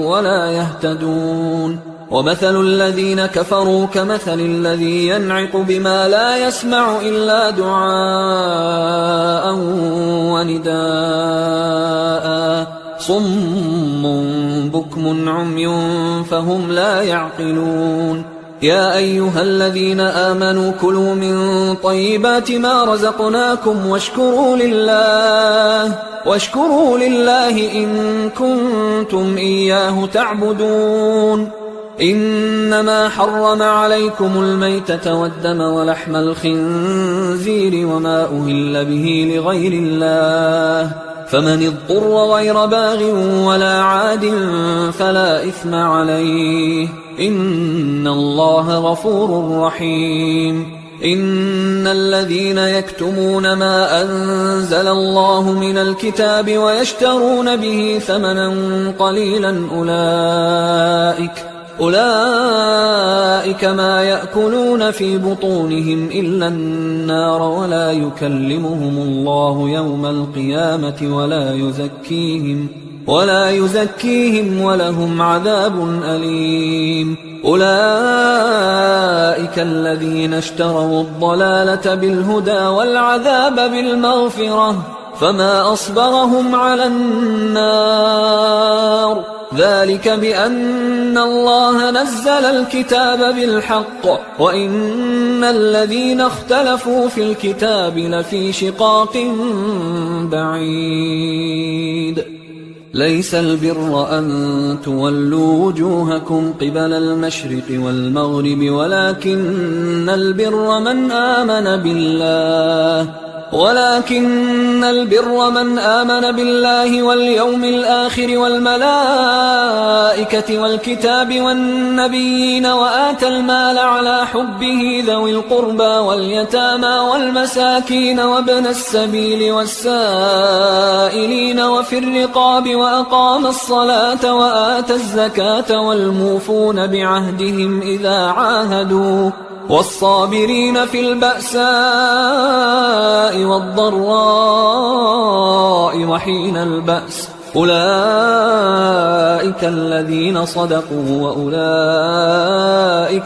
ولا يهتدون ومثل الذين كفروا كمثل الذي ينعق بما لا يسمع إلا دعاء ونداء صم بكم عمي فهم لا يعقلون يا أيها الذين آمنوا كلوا من طيبات ما رزقناكم واشكروا لله إن كنتم إياه تعبدون إنما حرم عليكم الميتة والدم ولحم الخنزير وما أهل به لغير الله فمن اضطر غير باغ ولا عاد فلا إثم عليه إن الله غفور رحيم إن الذين يكتمون ما أنزل الله من الكتاب ويشترون به ثمنا قليلا أولئك ما يأكلون في بطونهم إلا النار ولا يكلمهم الله يوم القيامة ولا يزكيهم ولهم عذاب أليم أولئك الذين اشتروا الضلالة بالهدى والعذاب بالمغفرة فما أصبرهم على النار ذلك بأن الله نزل الكتاب بالحق وإن الذين اختلفوا في الكتاب لفي شقاق بعيد ليس البر أن تولوا وجوهكم قبل المشرق والمغرب ولكن البر من آمن بالله واليوم الآخر والملائكة والكتاب والنبيين وآتى المال على حبه ذوي القربى واليتامى والمساكين وابن السبيل والسائلين وفي الرقاب وأقام الصلاة وآتى الزكاة والموفون بعهدهم إذا عاهدوا والصابرين في البأساء والضراء وحين البأس أولئك الذين صدقوا وأولئك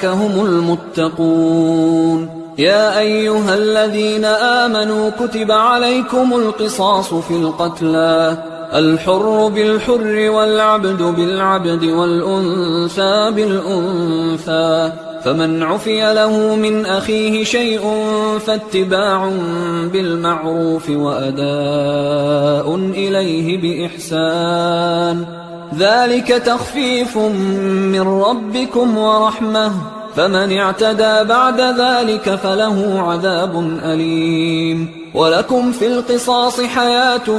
هم المتقون يا أيها الذين آمنوا كتب عليكم القصاص في القتلى الحر بالحر والعبد بالعبد والأنثى بالأنثى فمن عفي له من أخيه شيء فاتباع بالمعروف وأداء إليه بإحسان ذلك تخفيف من ربكم ورحمة فمن اعتدى بعد ذلك فله عذاب أليم ولكم في القصاص حياة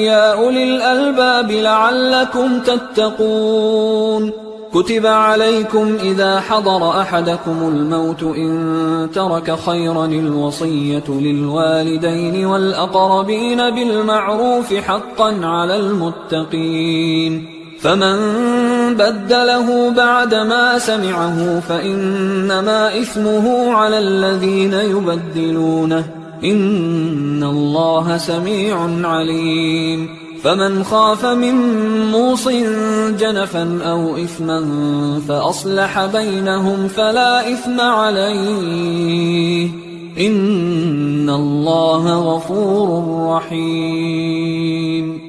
يا أولي الألباب لعلكم تتقون كتب عليكم إذا حضر أحدكم الموت إن ترك خيرا الوصية للوالدين والأقربين بالمعروف حقا على المتقين فمن بدله بعدما سمعه فإنما إثمه على الذين يبدلونه إن الله سميع عليم فمن خاف من موص جنفا أو إثما فأصلح بينهم فلا إثم عليه إن الله غفور رحيم.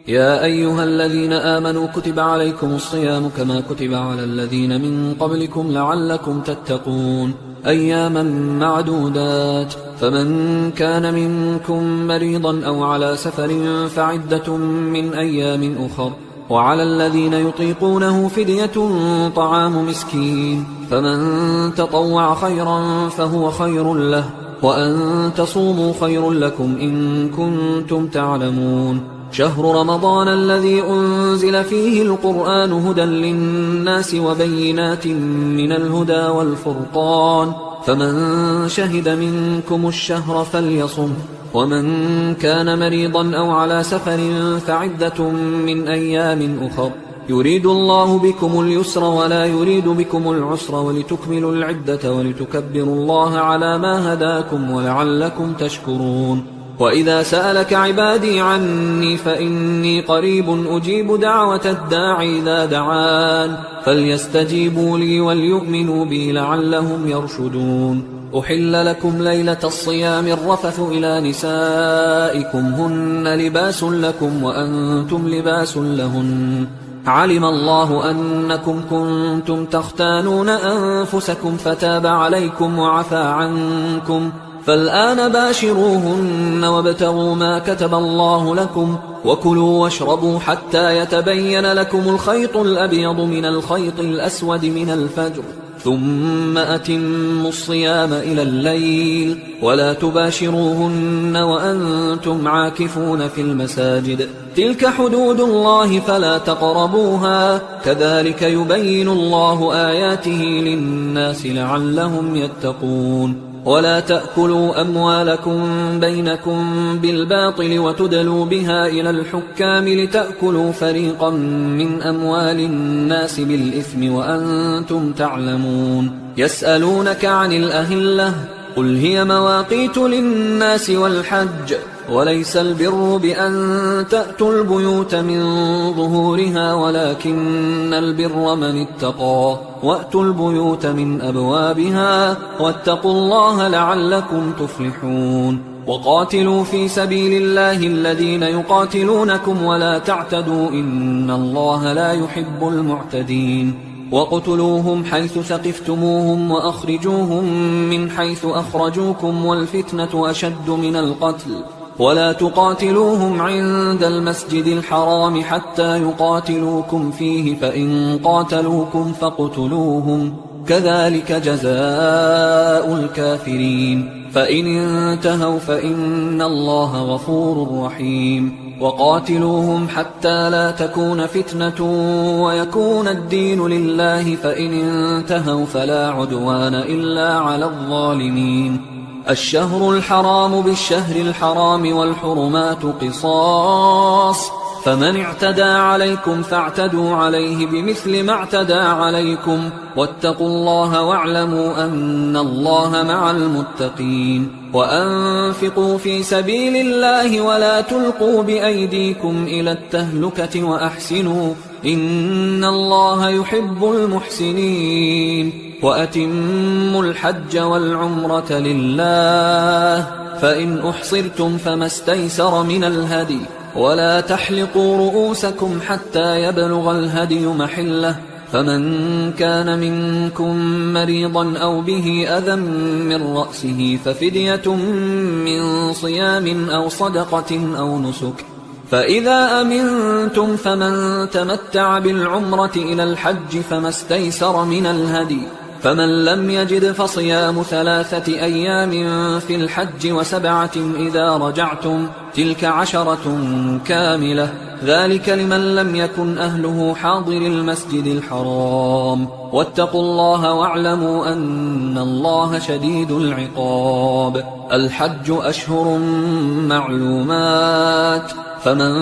يا أيها الذين آمنوا كتب عليكم الصيام كما كتب على الذين من قبلكم لعلكم تتقون أياما معدودات، فمن كان منكم مريضا أو على سفر فعدة من أيام أخر، وعلى الذين يطيقونه فدية طعام مسكين، فمن تطوع خيرا فهو خير له، وأن تصوموا خير لكم إن كنتم تعلمون. شهر رمضان الذي أنزل فيه القرآن هدى للناس وبينات من الهدى والفرقان، فمن شهد منكم الشهر فليصم، ومن كان مريضا أو على سفر فعدة من أيام أخر، يريد الله بكم اليسر ولا يريد بكم العسر ولتكملوا العدة ولتكبروا الله على ما هداكم ولعلكم تشكرون. وإذا سألك عبادي عني فإني قريب أجيب دعوة الداعي إذا دعان، فليستجيبوا لي وليؤمنوا بي لعلهم يرشدون. أحل لكم ليلة الصيام الرفث إلى نسائكم هن لباس لكم وأنتم لباس لهن، علم الله أنكم كنتم تختانون أنفسكم فتاب عليكم وعفى عنكم، فالآن باشروهن وابتغوا ما كتب الله لكم، وكلوا واشربوا حتى يتبين لكم الخيط الأبيض من الخيط الأسود من الفجر، ثم أتموا الصيام إلى الليل، ولا تباشروهن وأنتم عاكفون في المساجد، تلك حدود الله فلا تقربوها، كذلك يبين الله آياته للناس لعلهم يتقون. ولا تأكلوا أموالكم بينكم بالباطل وتدلوا بها إلى الحكام لتأكلوا فريقا من أموال الناس بالإثم وأنتم تعلمون. يسألونك عن الأهلة قل هي مواقيت للناس والحج، وليس البر بأن تأتوا البيوت من ظهورها ولكن البر من اتقى، وأتوا البيوت من أبوابها واتقوا الله لعلكم تفلحون. وقاتلوا في سبيل الله الذين يقاتلونكم ولا تعتدوا إن الله لا يحب المعتدين. وقتلوهم حيث ثقفتموهم وأخرجوهم من حيث أخرجوكم والفتنة أشد من القتل، ولا تقاتلوهم عند المسجد الحرام حتى يقاتلوكم فيه، فإن قاتلوكم فاقتلوهم، كذلك جزاء الكافرين، فإن انتهوا فإن الله غفور رحيم. وقاتلوهم حتى لا تكون فتنة ويكون الدين لله، فإن انتهوا فلا عدوان إلا على الظالمين. الشهر الحرام بالشهر الحرام والحرمات قصاص، فمن اعتدى عليكم فاعتدوا عليه بمثل ما اعتدى عليكم، واتقوا الله واعلموا أن الله مع المتقين. وأنفقوا في سبيل الله ولا تلقوا بأيديكم إلى التهلكة وأحسنوا إن الله يحب المحسنين. وأتموا الحج والعمرة لله، فإن أحصرتم فما استيسر من الهدي، ولا تحلقوا رؤوسكم حتى يبلغ الهدي محله، فمن كان منكم مريضا أو به أذى من رأسه ففدية من صيام أو صدقة أو نسك، فإذا أمنتم فمن تمتع بالعمرة إلى الحج فما استيسر من الهدي، فمن لم يجد فصيام 3 أيام في الحج و7 إذا رجعتم، تلك 10 كاملة، ذلك لمن لم يكن أهله حاضر المسجد الحرام. واتقوا الله واعلموا أن الله شديد العقاب. الحج أشهر معلومات، فمن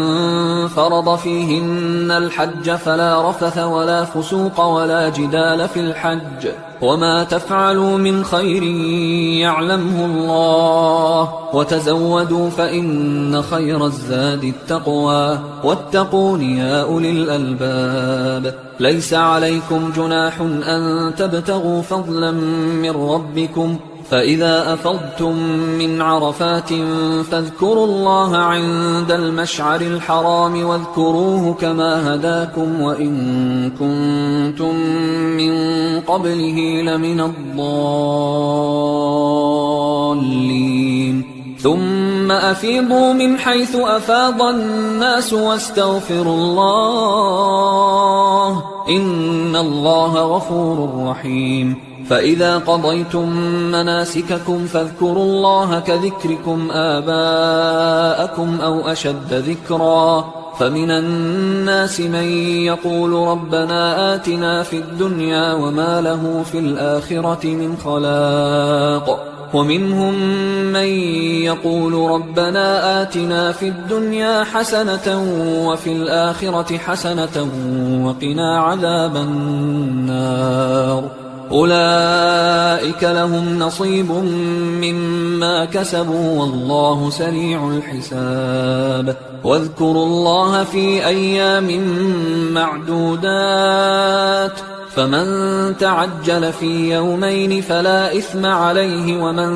فرض فيهن الحج فلا رفث ولا فسوق ولا جدال في الحج، وما تفعلوا من خير يعلمه الله، وتزودوا فإن خير الزاد التقوى واتقون يا أولي الألباب. ليس عليكم جناح أن تبتغوا فضلا من ربكم، فإذا أفضتم من عرفات فاذكروا الله عند المشعر الحرام واذكروه كما هداكم وإن كنتم من قبله لمن الضالين. ثم أفيضوا من حيث أفاض الناس واستغفروا الله إن الله غفور رحيم. فإذا قضيتم مناسككم فاذكروا الله كذكركم آباءكم أو أشد ذكرا. فمن الناس من يقول ربنا آتنا في الدنيا وما له في الآخرة من خلاق، ومنهم من يقول ربنا آتنا في الدنيا حسنة وفي الآخرة حسنة وقنا عذاب النار. أولئك لهم نصيب مما كسبوا والله سريع الحساب. واذكروا الله في أيام معدودات، فمن تعجل في يومين فلا إثم عليه ومن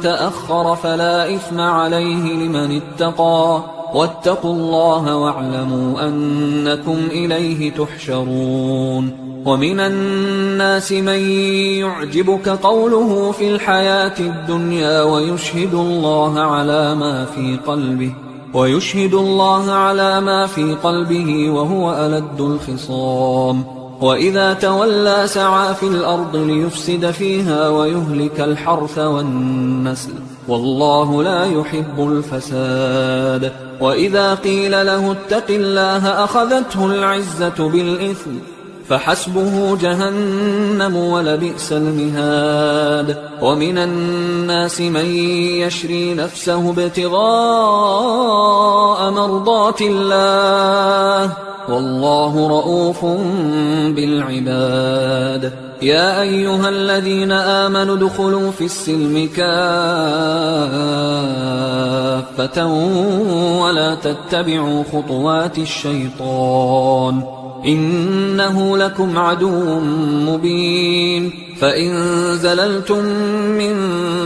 تأخر فلا إثم عليه لمن اتقى. واتقوا الله واعلموا أنكم إليه تحشرون. ومن الناس من يعجبك قوله في الحياة الدنيا ويشهد الله على ما في قلبه وهو ألد الخصام. وإذا تولى سعى في الأرض ليفسد فيها ويهلك الحرث والنسل والله لا يحب الفساد. وإذا قيل له اتق الله أخذته العزة بالإثم فحسبه جهنم ولبئس المهاد. ومن الناس من يشري نفسه ابتغاء مرضات الله والله رؤوف بالعباد. يا أيها الذين آمنوا ادخلوا في السلم كافة ولا تتبعوا خطوات الشيطان إنه لكم عدو مبين. فإن زللتم من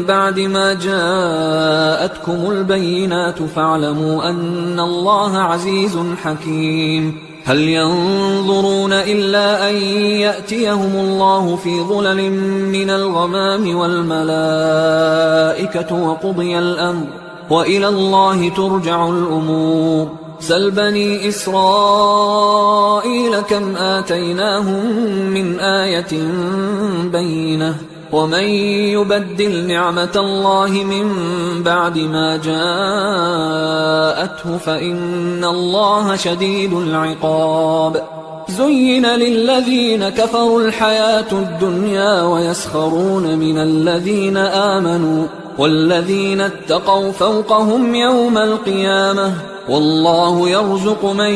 بعد ما جاءتكم البينات فاعلموا أن الله عزيز حكيم. هل ينظرون إلا أن يأتيهم الله في ظلل من الغمام والملائكة وقضي الأمر وإلى الله ترجع الأمور. سل بني إسرائيل كم آتيناهم من آية بينة ومن يبدل نعمة الله من بعد ما جاءته فإن الله شديد العقاب. زين للذين كفروا الحياة الدنيا ويسخرون من الذين آمنوا والذين اتقوا فوقهم يوم القيامة والله يرزق من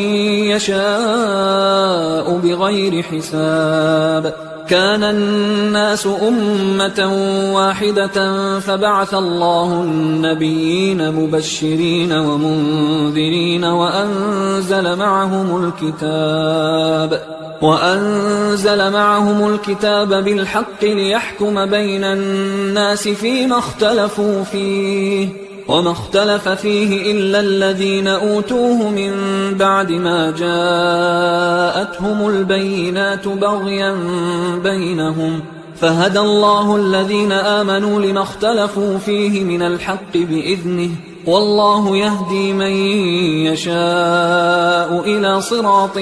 يشاء بغير حساب. كان الناس أمة واحدة فبعث الله النبيين مبشرين ومنذرين وأنزل معهم الكتاب بالحق ليحكم بين الناس فيما اختلفوا فيه وما اختلف فيه إلا الذين أوتوه من بعد ما جاءتهم البينات بغيا بينهم فهدى الله الذين آمنوا لما اختلفوا فيه من الحق بإذنه والله يهدي من يشاء إلى صراط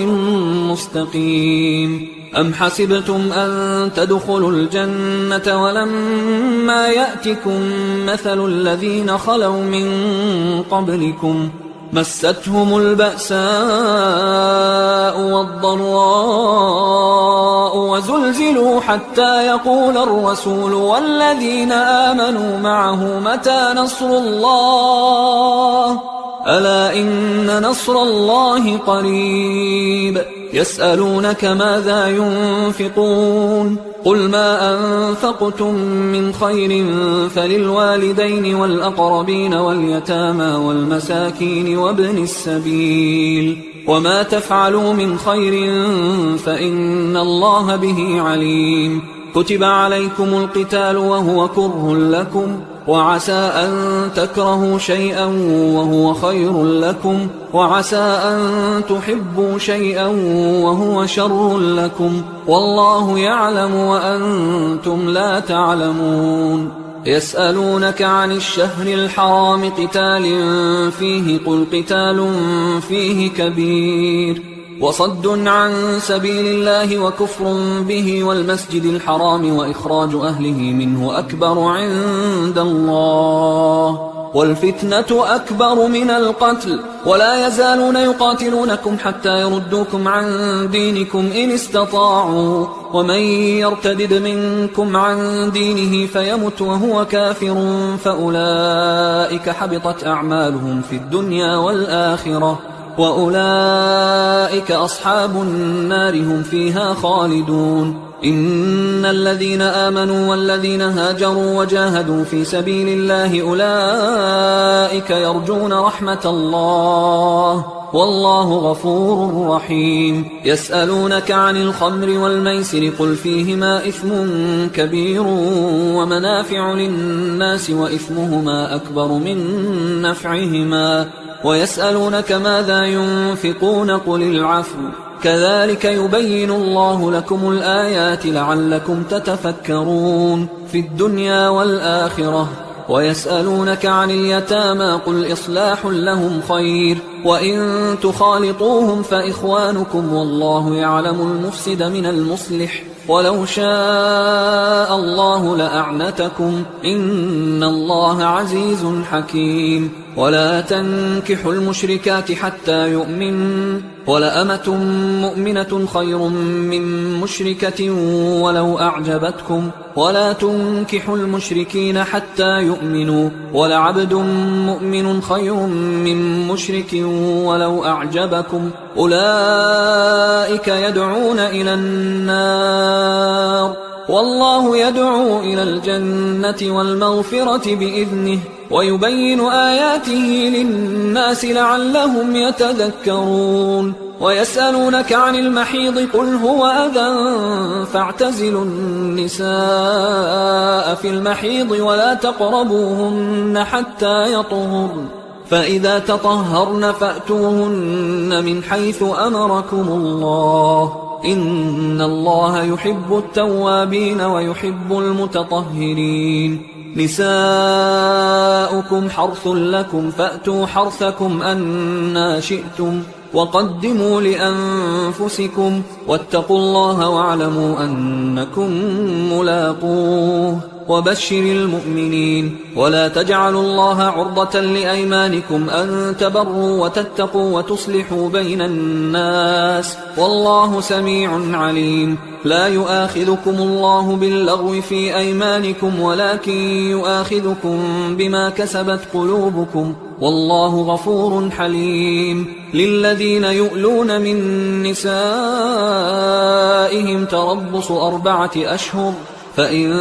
مستقيم. أم حسبتم أن تدخلوا الجنة ولما يأتكم مثل الذين خلوا من قبلكم مستهم البأساء والضراء وزلزلوا حتى يقول الرسول والذين آمنوا معه متى نصر الله ألا إن نصر الله قريب. يسألونك ماذا ينفقون قل ما أنفقتم من خير فللوالدين والأقربين واليتامى والمساكين وابن السبيل وما تفعلوا من خير فإن الله به عليم كتب عليكم القتال وهو كره لكم وعسى أن تكرهوا شيئا وهو خير لكم وعسى أن تحبوا شيئا وهو شر لكم والله يعلم وأنتم لا تعلمون يسألونك عن الشهر الحرام قتال فيه قل قتال فيه كبير وصد عن سبيل الله وكفر به والمسجد الحرام وإخراج أهله منه أكبر عند الله والفتنة أكبر من القتل ولا يزالون يقاتلونكم حتى يردوكم عن دينكم إن استطاعوا ومن يرتدد منكم عن دينه فيمت وهو كافر فأولئك حبطت أعمالهم في الدنيا والآخرة وأولئك أصحاب النار هم فيها خالدون إن الذين آمنوا والذين هاجروا وجاهدوا في سبيل الله أولئك يرجون رحمة الله والله غفور رحيم يسألونك عن الخمر والميسر قل فيهما إثم كبير ومنافع للناس وإثمهما أكبر من نفعهما ويسألونك ماذا ينفقون قل العفو كذلك يبين الله لكم الآيات لعلكم تتفكرون في الدنيا والآخرة ويسألونك عن اليتامى قل إصلاح لهم خير وإن تخالطوهم فإخوانكم والله يعلم المفسد من المصلح ولو شاء الله لأعنتكم إن الله عزيز حكيم ولا تنكحوا المشركات حتى يؤمنوا ولأمة مؤمنة خير من مشركة ولو أعجبتكم ولا تنكحوا المشركين حتى يؤمنوا ولعبد مؤمن خير من مشرك ولو أعجبكم أولئك يدعون إلى النار والله يدعو إلى الجنة والمغفرة بإذنه ويبين آياته للناس لعلهم يتذكرون ويسألونك عن المحيض قل هو أذى فاعتزلوا النساء في المحيض ولا تقربوهن حتى يطهرن فإذا تطهرن فأتوهن من حيث أمركم الله إن الله يحب التوابين ويحب المتطهرين نساؤكم حرث لكم فأتوا حرثكم أنى شئتم وقدموا لأنفسكم واتقوا الله واعلموا أنكم ملاقوه وبشر المؤمنين ولا تجعلوا الله عرضة لأيمانكم أن تبروا وتتقوا وتصلحوا بين الناس والله سميع عليم لا يؤاخذكم الله باللغو في أيمانكم ولكن يؤاخذكم بما كسبت قلوبكم والله غفور حليم للذين يؤلون من نسائهم تربص 4 أشهر فإن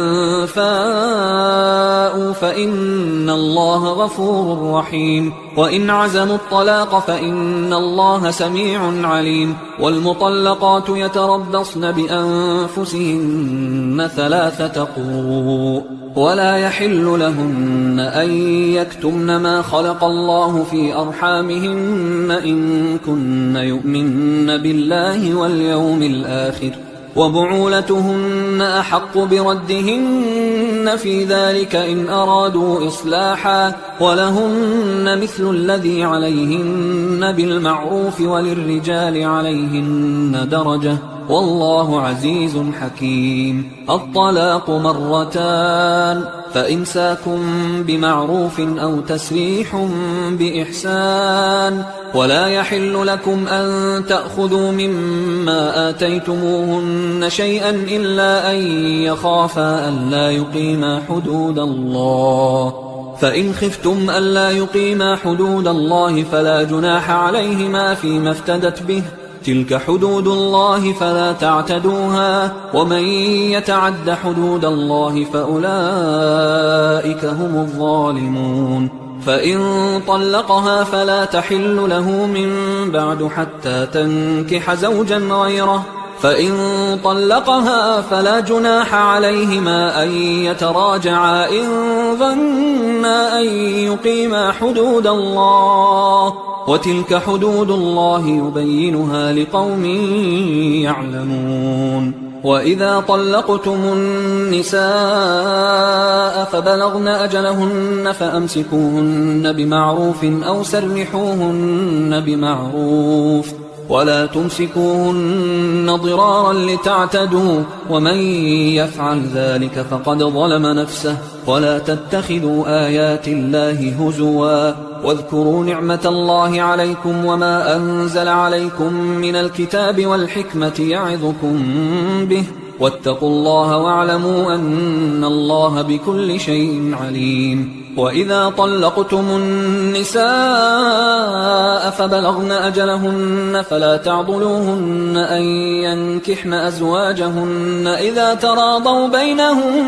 فاءوا فإن الله غفور رحيم وإن عزموا الطلاق فإن الله سميع عليم والمطلقات يتربصن بأنفسهن 3 قروء ولا يحل لهن أن يكتمن ما خلق الله في أرحامهن إن كن يؤمن بالله واليوم الآخر وبعولتهن أحق بردهن في ذلك إن أرادوا إصلاحا ولهن مثل الذي عليهن بالمعروف وللرجال عليهن درجة والله عزيز حكيم الطلاق 2 فإمساك بمعروف أو تسريح بإحسان ولا يحل لكم أن تأخذوا مما آتيتموهن شيئا إلا أن يخافا ألا يقيما حدود الله فإن خفتم ألا يقيما حدود الله فلا جناح عليهما فيما افتدت به تلك حدود الله فلا تعتدوها ومن يتعد حدود الله فأولئك هم الظالمون فإن طلقها فلا تحل له من بعد حتى تنكح زوجا غيره فإن طلقها فلا جناح عليهما أن يتراجعا إن ظنا أن يقيما حدود الله وتلك حدود الله يبينها لقوم يعلمون وإذا طلقتم النساء فبلغن أجلهن فأمسكوهن بمعروف أو سرحوهن بمعروف ولا تمسكوهن ضرارا لتعتدوا ومن يفعل ذلك فقد ظلم نفسه ولا تتخذوا آيات الله هزوا واذكروا نعمة الله عليكم وما أنزل عليكم من الكتاب والحكمة يعظكم به واتقوا الله واعلموا أن الله بكل شيء عليم وإذا طلقتم النساء فبلغن أجلهن فلا تعضلوهن أن ينكحن أزواجهن إذا تراضوا بينهم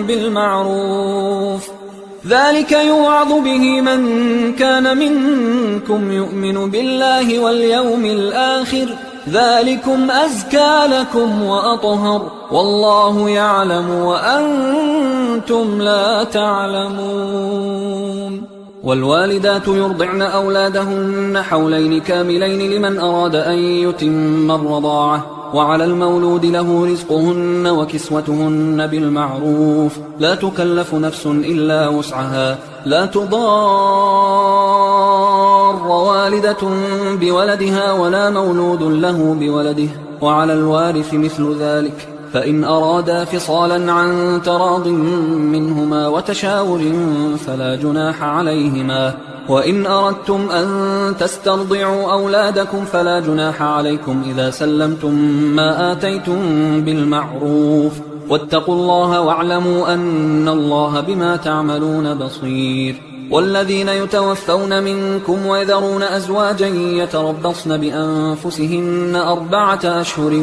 بالمعروف ذلك يوعظ به من كان منكم يؤمن بالله واليوم الآخر ذلكم أزكى لكم وأطهر والله يعلم وأنتم لا تعلمون والوالدات يرضعن أولادهن حولين كاملين لمن أراد أن يتم الرضاعة وعلى المولود له رزقهن وكسوتهن بالمعروف لا تكلف نفس إلا وسعها لا تضار والدة بولدها ولا مولود له بولده وعلى الوارث مثل ذلك فإن أرادا فصالا عن تراض منهما وتشاور فلا جناح عليهما وإن أردتم أن تسترضعوا أولادكم فلا جناح عليكم إذا سلمتم ما آتيتم بالمعروف واتقوا الله واعلموا أن الله بما تعملون بصير والذين يتوفون منكم ويذرون أزواجا يتربصن بأنفسهن 4 أشهر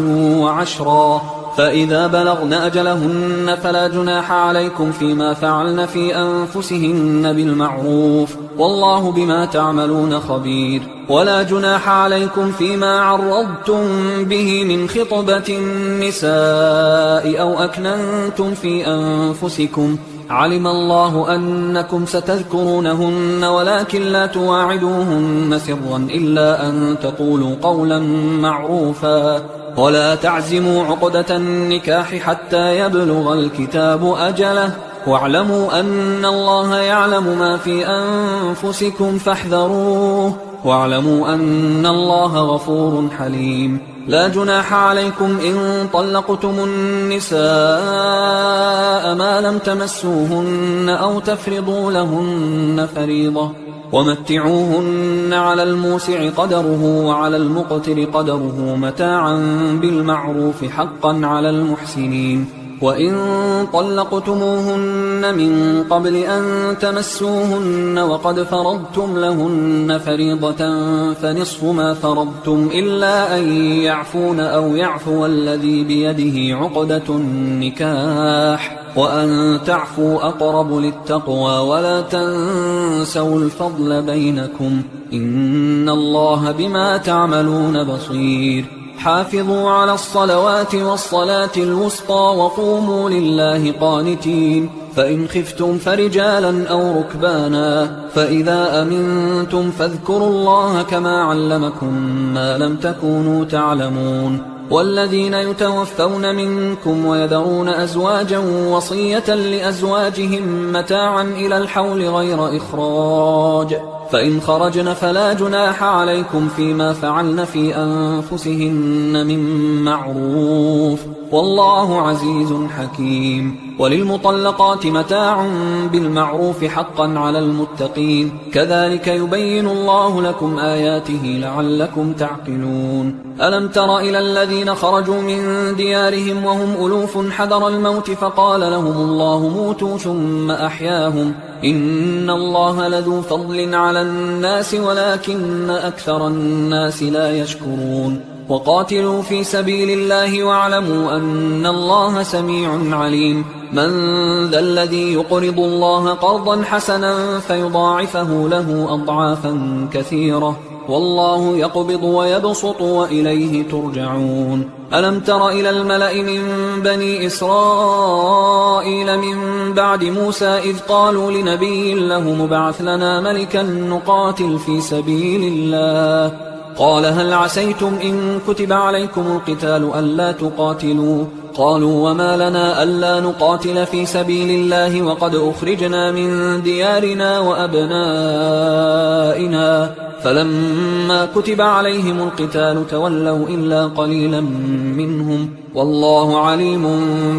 وعشرا فإذا بلغن أجلهن فلا جناح عليكم فيما فعلن في أنفسهن بالمعروف والله بما تعملون خبير ولا جناح عليكم فيما عرضتم به من خطبة النساء أو أكننتم في أنفسكم علم الله أنكم ستذكرونهن ولكن لا تواعدوهن سرا إلا أن تقولوا قولا معروفا ولا تعزموا عقدة النكاح حتى يبلغ الكتاب أجله واعلموا أن الله يعلم ما في أنفسكم فاحذروه واعلموا أن الله غفور حليم لا جناح عليكم إن طلقتم النساء ما لم تمسوهن أو تفرضوا لهن فريضة ومتعوهن على الموسع قدره وعلى المقتر قدره متاعا بالمعروف حقا على المحسنين وإن طلقتموهن من قبل أن تمسوهن وقد فرضتم لهن فريضة فنصف ما فرضتم إلا أن يعفون أو يعفو الذي بيده عقدة النكاح وأن تعفوا أقرب للتقوى ولا تنسوا الفضل بينكم إن الله بما تعملون بصير حافظوا على الصلوات والصلاة الوسطى وقوموا لله قانتين فإن خفتم فرجالا أو ركبانا فإذا أمنتم فاذكروا الله كما علمكم ما لم تكونوا تعلمون والذين يتوفون منكم ويذرون أزواجا وصية لأزواجهم متاعا إلى الحول غير إخراج فإن خرجن فلا جناح عليكم فيما فعلن في أنفسهن من معروف والله عزيز حكيم وللمطلقات متاع بالمعروف حقا على المتقين كذلك يبين الله لكم آياته لعلكم تعقلون ألم تر إلى الذين خرجوا من ديارهم وهم ألوف حذر الموت فقال لهم الله موتوا ثم أحياهم إن الله لذو فضل على الناس ولكن أكثر الناس لا يشكرون وقاتلوا في سبيل الله واعلموا أن الله سميع عليم من ذا الذي يقرض الله قرضا حسنا فيضاعفه له أضعافا كثيرة والله يقبض ويبسط وإليه ترجعون ألم تر إلى الملأ من بني إسرائيل من بعد موسى إذ قالوا لنبي له مبعث لنا ملكا نقاتل في سبيل الله قال هل عسيتم إن كتب عليكم القتال ألا تقاتلوا قالوا وما لنا ألا نقاتل في سبيل الله وقد أخرجنا من ديارنا وأبنائنا فلما كتب عليهم القتال تولوا إلا قليلا منهم والله عليم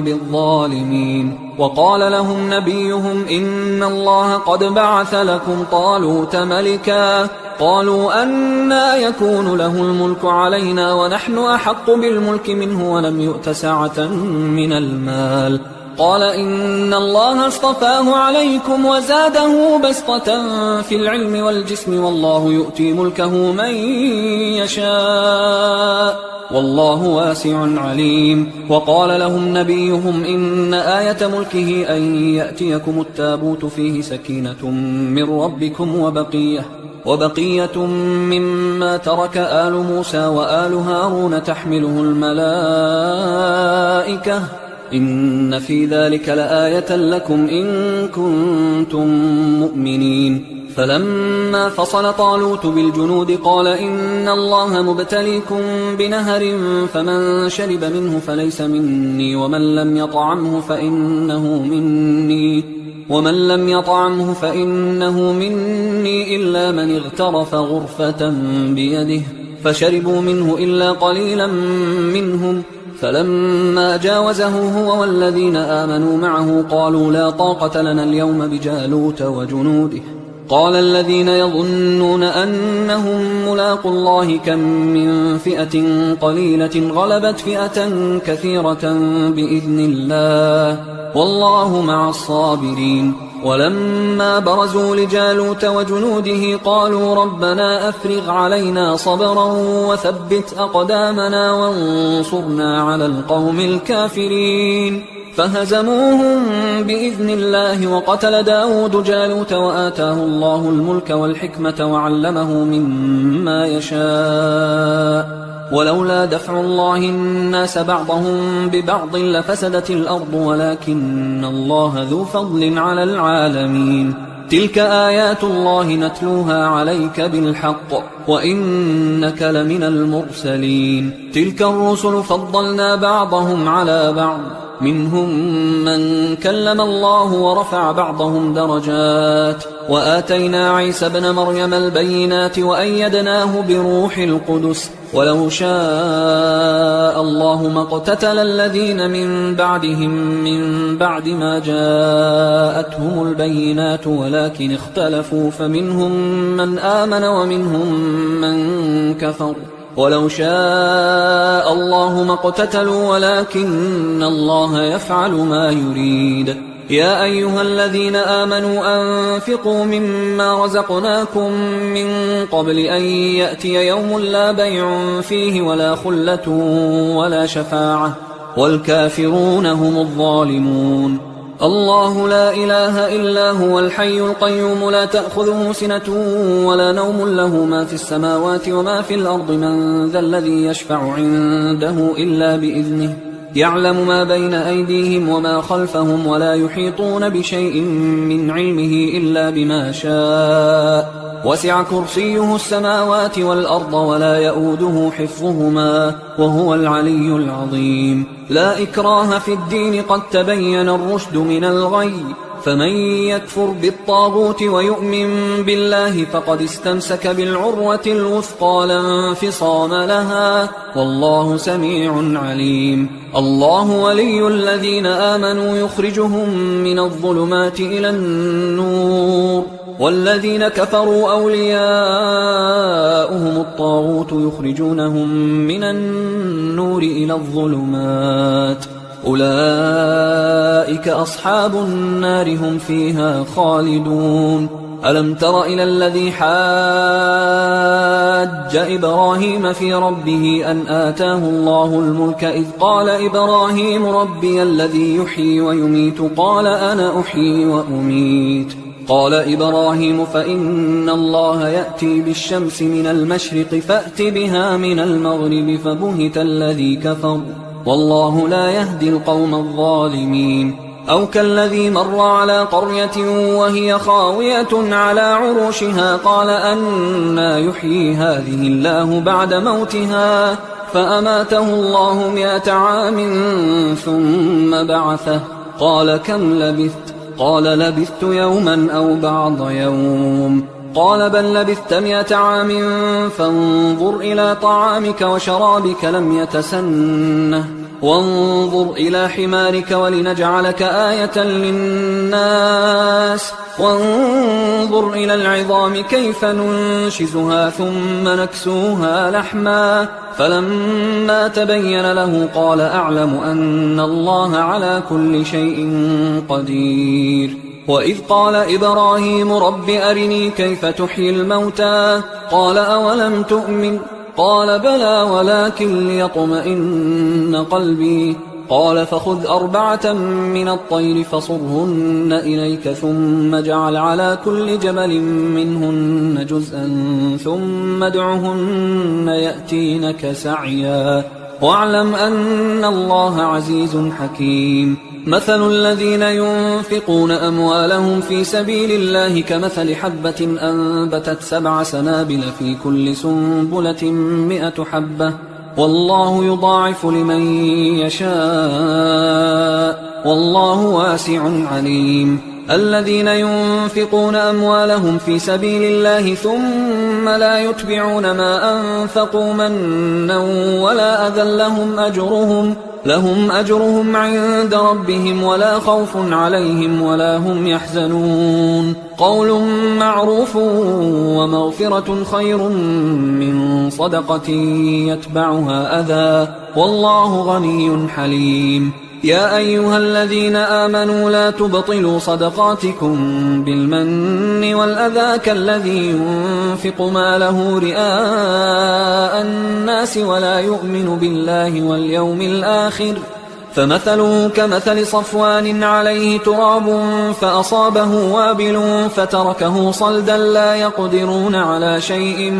بالظالمين وقال لهم نبيهم إن الله قد بعث لكم طالوت ملكا قالوا أنى يكون له الملك علينا ونحن أحق بالملك منه ولم يؤت سعة من المال قال إن الله اصطفاه عليكم وزاده بسطة في العلم والجسم والله يؤتي ملكه من يشاء والله واسع عليم وقال لهم نبيهم إن آية ملكه أن يأتيكم التابوت فيه سكينة من ربكم وبقية مما ترك آل موسى وآل هارون تحمله الملائكة إن في ذلك لآية لكم إن كنتم مؤمنين فلما فصل طالوت بالجنود قال إن الله مبتليكم بنهر فمن شرب منه فليس مني ومن لم يطعمه فإنه مني إلا من اغترف غرفة بيده فشربوا منه إلا قليلا منهم فلما جاوزه هو والذين آمنوا معه قالوا لا طاقة لنا اليوم بجالوت وجنوده قال الذين يظنون أنهم ملاقوا الله كم من فئة قليلة غلبت فئة كثيرة بإذن الله والله مع الصابرين ولما برزوا لجالوت وجنوده قالوا ربنا أفرغ علينا صبرا وثبت أقدامنا وانصرنا على القوم الكافرين فهزموهم بإذن الله وقتل داود جالوت وآتاه الله الملك والحكمة وعلمه مما يشاء ولولا دفع الله الناس بعضهم ببعض لفسدت الأرض ولكن الله ذو فضل على العالمين تلك آيات الله نتلوها عليك بالحق وإنك لمن المرسلين تلك الرسل فضلنا بعضهم على بعض منهم من كلم الله ورفع بعضهم درجات وآتينا عيسى ابن مريم البينات وأيدناه بروح القدس ولو شاء الله ما اقتتل الذين من بعدهم من بعد ما جاءتهم البينات ولكن اختلفوا فمنهم من آمن ومنهم من كفر ولو شاء الله ما اقتتلوا ولكن الله يفعل ما يريد يا أيها الذين آمنوا أنفقوا مما رزقناكم من قبل أن يأتي يوم لا بيع فيه ولا خلة ولا شفاعة والكافرون هم الظالمون الله لا إله إلا هو الحي القيوم لا تأخذه سنة ولا نوم له ما في السماوات وما في الأرض من ذا الذي يشفع عنده إلا بإذنه يعلم ما بين أيديهم وما خلفهم ولا يحيطون بشيء من علمه إلا بما شاء وسع كرسيه السماوات والأرض ولا يؤوده حفظهما وهو العلي العظيم لا إكراه في الدين قد تبين الرشد من الغي فمن يكفر بالطاغوت ويؤمن بالله فقد استمسك بالعروة الوثقى لا انفصام لها والله سميع عليم الله ولي الذين آمنوا يخرجهم من الظلمات إلى النور والذين كفروا أولياؤهم الطاغوت يخرجونهم من النور إلى الظلمات أولئك أصحاب النار هم فيها خالدون ألم تر إلى الذي حاج إبراهيم في ربه أن آتاه الله الملك إذ قال إبراهيم ربي الذي يحيي ويميت قال أنا أحيي وأميت قال إبراهيم فإن الله يأتي بالشمس من المشرق فأت بها من المغرب فبهت الذي كفر والله لا يهدي القوم الظالمين أو كالذي مر على قرية وهي خاوية على عروشها قال أنى يحيي هذه الله بعد موتها فأماته الله 100 عام ثم بعثه قال كم لبثت قال لبثت يوما أو بعض يوم قال بل لبثت 100 عام فانظر إلى طعامك وشرابك لم يتسنه وانظر إلى حمارك ولنجعلك آية للناس وانظر إلى العظام كيف ننشزها ثم نكسوها لحما فلما تبين له قال أعلم أن الله على كل شيء قدير وإذ قال إبراهيم رب أرني كيف تحيي الموتى قال أولم تؤمن قال بلى ولكن ليطمئن قلبي قال فخذ 4 من الطير فصرهن إليك ثم اجعل على كل جبل منهن جزءا ثم ادعهن يأتينك سعيا واعلم أن الله عزيز حكيم مثل الذين ينفقون أموالهم في سبيل الله كمثل حبة أنبتت 7 سنابل في كل سنبلة 100 حبة والله يضاعف لمن يشاء والله واسع عليم الذين ينفقون أموالهم في سبيل الله ثم لا يتبعون ما أنفقوا منا ولا أذى لهم أجرهم عند ربهم ولا خوف عليهم ولا هم يحزنون قول معروف ومغفرة خير من صدقة يتبعها أذى والله غني حليم يا أيها الذين آمنوا لا تبطلوا صدقاتكم بالمن والأذى كالذي ينفق ماله رئاء الناس ولا يؤمن بالله واليوم الآخر فمثله كمثل صفوان عليه تراب فأصابه وابل فتركه صلدا لا يقدرون على شيء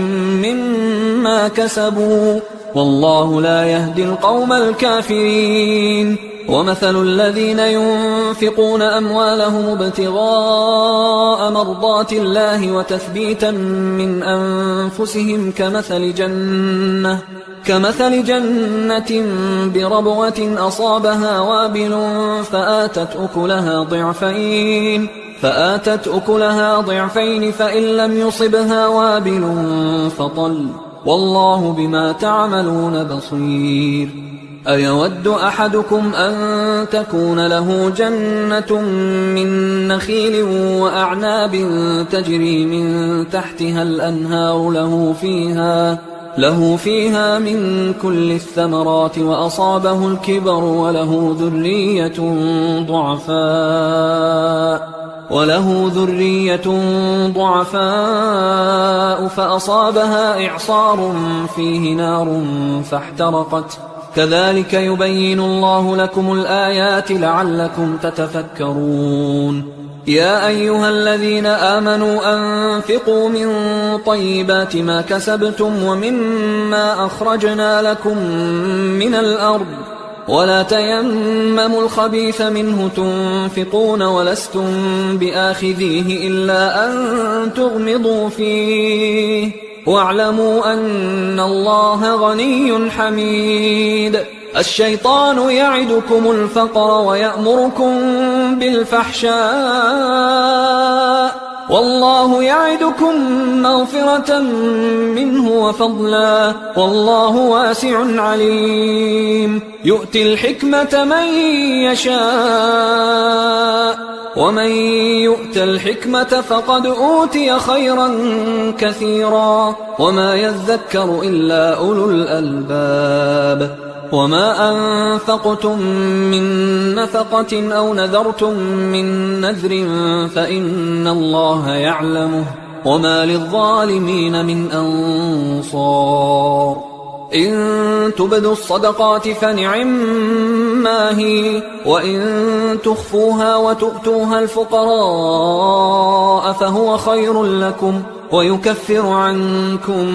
مما كسبوا والله لا يهدي القوم الكافرين ومثل الذين ينفقون أموالهم ابتغاء مرضات الله وتثبيتا من أنفسهم كمثل جنة بربوة أصابها وابل فآتت أكلها ضعفين فإن لم يصبها وابل فطل والله بما تعملون بصير أيود أحدكم أن تكون له جنة من نخيل وأعناب تجري من تحتها الأنهار له فيها من كل الثمرات وأصابه الكبر وله ذرية ضعفاء فأصابها إعصار فيه نار فاحترقت كذلك يبين الله لكم الآيات لعلكم تتفكرون يا أيها الذين آمنوا أنفقوا من طيبات ما كسبتم ومما أخرجنا لكم من الأرض ولا تيمموا الخبيث منه تنفقون ولستم بآخذيه إلا أن تغمضوا فيه واعلموا أن الله غني حميد الشيطان يعدكم الفقر ويأمركم بالفحشاء والله يعدكم مغفرة منه وفضلا والله واسع عليم يؤتي الحكمة من يشاء ومن يؤت الحكمة فقد أوتي خيرا كثيرا وما يذكر إلا أولو الألباب وما أنفقتم من نفقة أو نذرتم من نذر فإن الله يعلمه وما للظالمين من أنصار إن تبدوا الصدقات فنعما هي وإن تخفوها وتؤتوها الفقراء فهو خير لكم ويكفر عنكم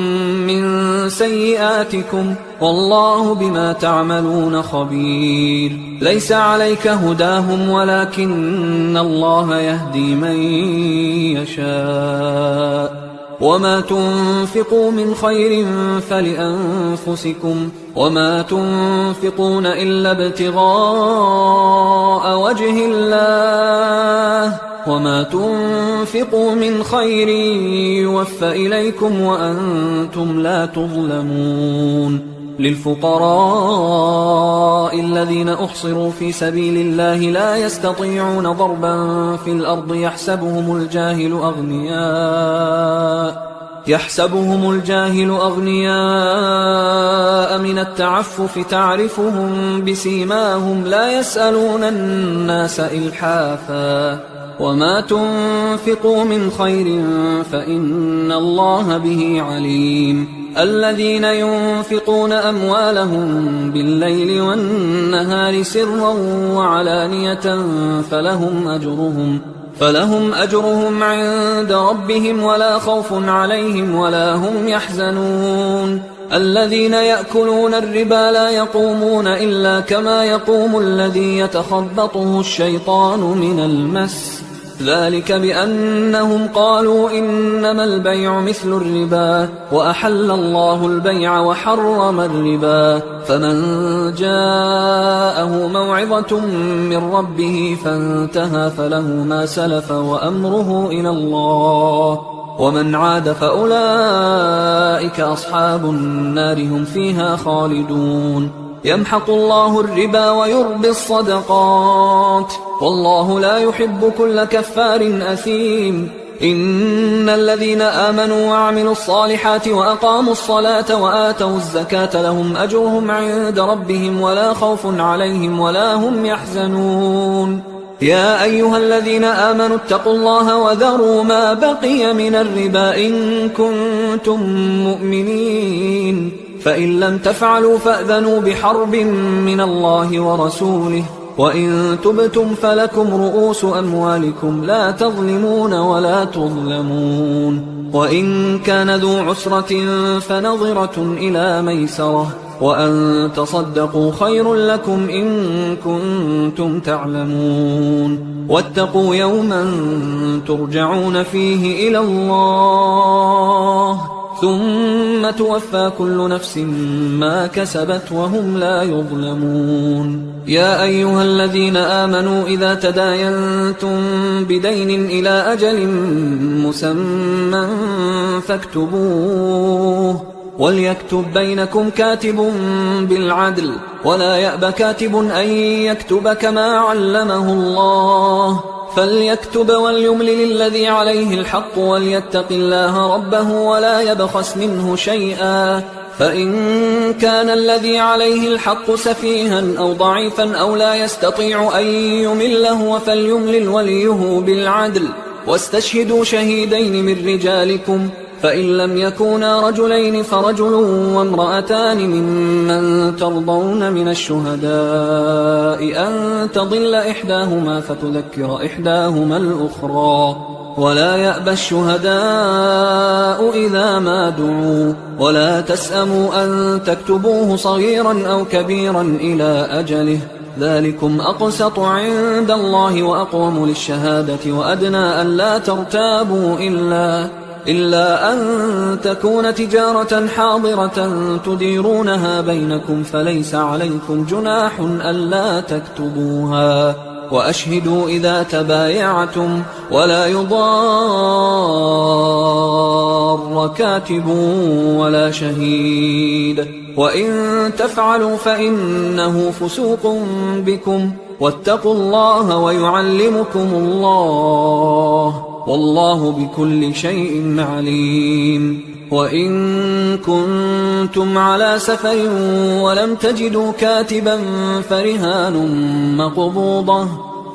من سيئاتكم والله بما تعملون خبير ليس عليك هداهم ولكن الله يهدي من يشاء وما تنفقوا من خير فلأنفسكم وما تنفقون إلا ابتغاء وجه الله وما تنفقوا من خير يوفى إليكم وأنتم لا تظلمون للفقراء الذين أحصروا في سبيل الله لا يستطيعون ضربا في الأرض يحسبهم الجاهل أغنياء من التعفف تعرفهم بسيماهم لا يسألون الناس إلحافا وما تنفقوا من خير فإن الله به عليم الذين ينفقون أموالهم بالليل والنهار سرا وعلانية فلهم أجرهم عند ربهم ولا خوف عليهم ولا هم يحزنون الذين يأكلون الربا لا يقومون إلا كما يقوم الذي يتخبطه الشيطان من المس ذلك بأنهم قالوا إنما البيع مثل الربا وأحل الله البيع وحرم الربا فمن جاءه موعظة من ربه فانتهى فله ما سلف وأمره إلى الله ومن عاد فأولئك أصحاب النار هم فيها خالدون يمحق الله الربا ويربي الصدقات والله لا يحب كل كفار أثيم إن الذين آمنوا وعملوا الصالحات وأقاموا الصلاة وآتوا الزكاة لهم أجرهم عند ربهم ولا خوف عليهم ولا هم يحزنون يا أيها الذين آمنوا اتقوا الله وذروا ما بقي من الربا إن كنتم مؤمنين فإن لم تفعلوا فأذنوا بحرب من الله ورسوله وإن تبتم فلكم رؤوس أموالكم لا تظلمون ولا تظلمون وإن كان ذو عسرة فنظرة إلى ميسرة وأن تصدقوا خير لكم إن كنتم تعلمون واتقوا يوما ترجعون فيه إلى الله ثم توفى كل نفس ما كسبت وهم لا يظلمون يا أيها الذين آمنوا إذا تداينتم بدين إلى أجل مسمى فاكتبوه وليكتب بينكم كاتب بالعدل ولا يأب كاتب أن يكتب كما علمه الله فليكتب وليملل الذي عليه الحق وليتق الله ربه ولا يبخس منه شيئا فإن كان الذي عليه الحق سفيها أو ضعيفا أو لا يستطيع أن يمله فليملل وليه بالعدل واستشهدوا شهيدين من رجالكم فإن لم يكونا رجلين فرجل وامرأتان ممن ترضون من الشهداء أن تضل إحداهما فتذكر إحداهما الأخرى ولا يأبى الشهداء إذا ما دعوا ولا تسأموا أن تكتبوه صغيرا أو كبيرا إلى أجله ذلكم أقسط عند الله وأقوم للشهادة وأدنى أن لا ترتابوا إلا أن تكون تجارة حاضرة تديرونها بينكم فليس عليكم جناح ألا تكتبوها وأشهدوا إذا تبايعتم ولا يضار كاتب ولا شهيد وإن تفعلوا فإنه فسوق بكم واتقوا الله ويعلمكم الله والله بكل شيء عليم وإن كنتم على سفر ولم تجدوا كاتبا فرهان مقبوضة،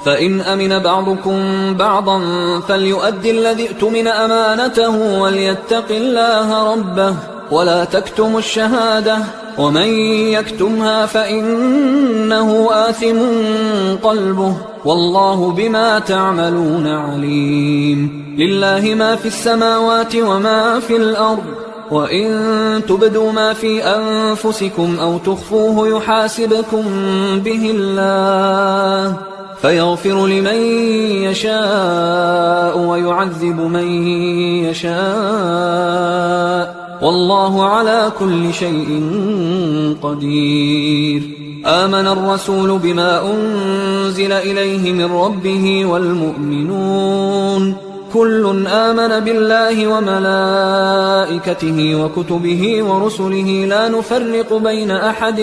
فإن أمن بعضكم بعضا فليؤدي الذي اؤتمن أمانته وليتق الله ربه ولا تكتموا الشهادة، ومن يكتمها فإنه آثم قلبه والله بما تعملون عليم. لله ما في السماوات وما في الأرض، وإن تبدوا ما في أنفسكم أو تخفوه يحاسبكم به الله فيغفر لمن يشاء ويعذب من يشاء والله على كل شيء قدير. آمن الرسول بما أنزل إليه من ربه والمؤمنون كل آمن بالله وملائكته وكتبه ورسله لا نفرق بين أحد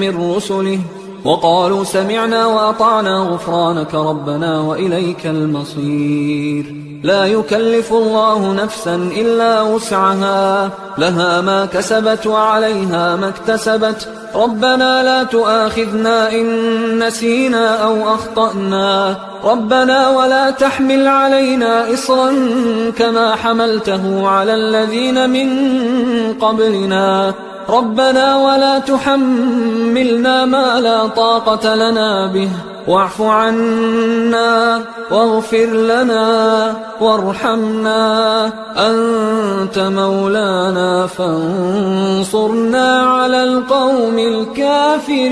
من رسله وقالوا سمعنا وأطعنا غفرانك ربنا وإليك المصير. لا يكلف الله نفسا إلا وسعها، لها ما كسبت وعليها ما اكتسبت، ربنا لا تؤاخذنا إن نسينا أو أخطأنا، ربنا ولا تحمل علينا إصرا كما حملته على الذين من قبلنا، ربنا ولا تحملنا ما لا طاقة لنا به، واعف عنا واغفر لنا وارحمنا أنت مولانا فانصرنا على القوم الكافرين.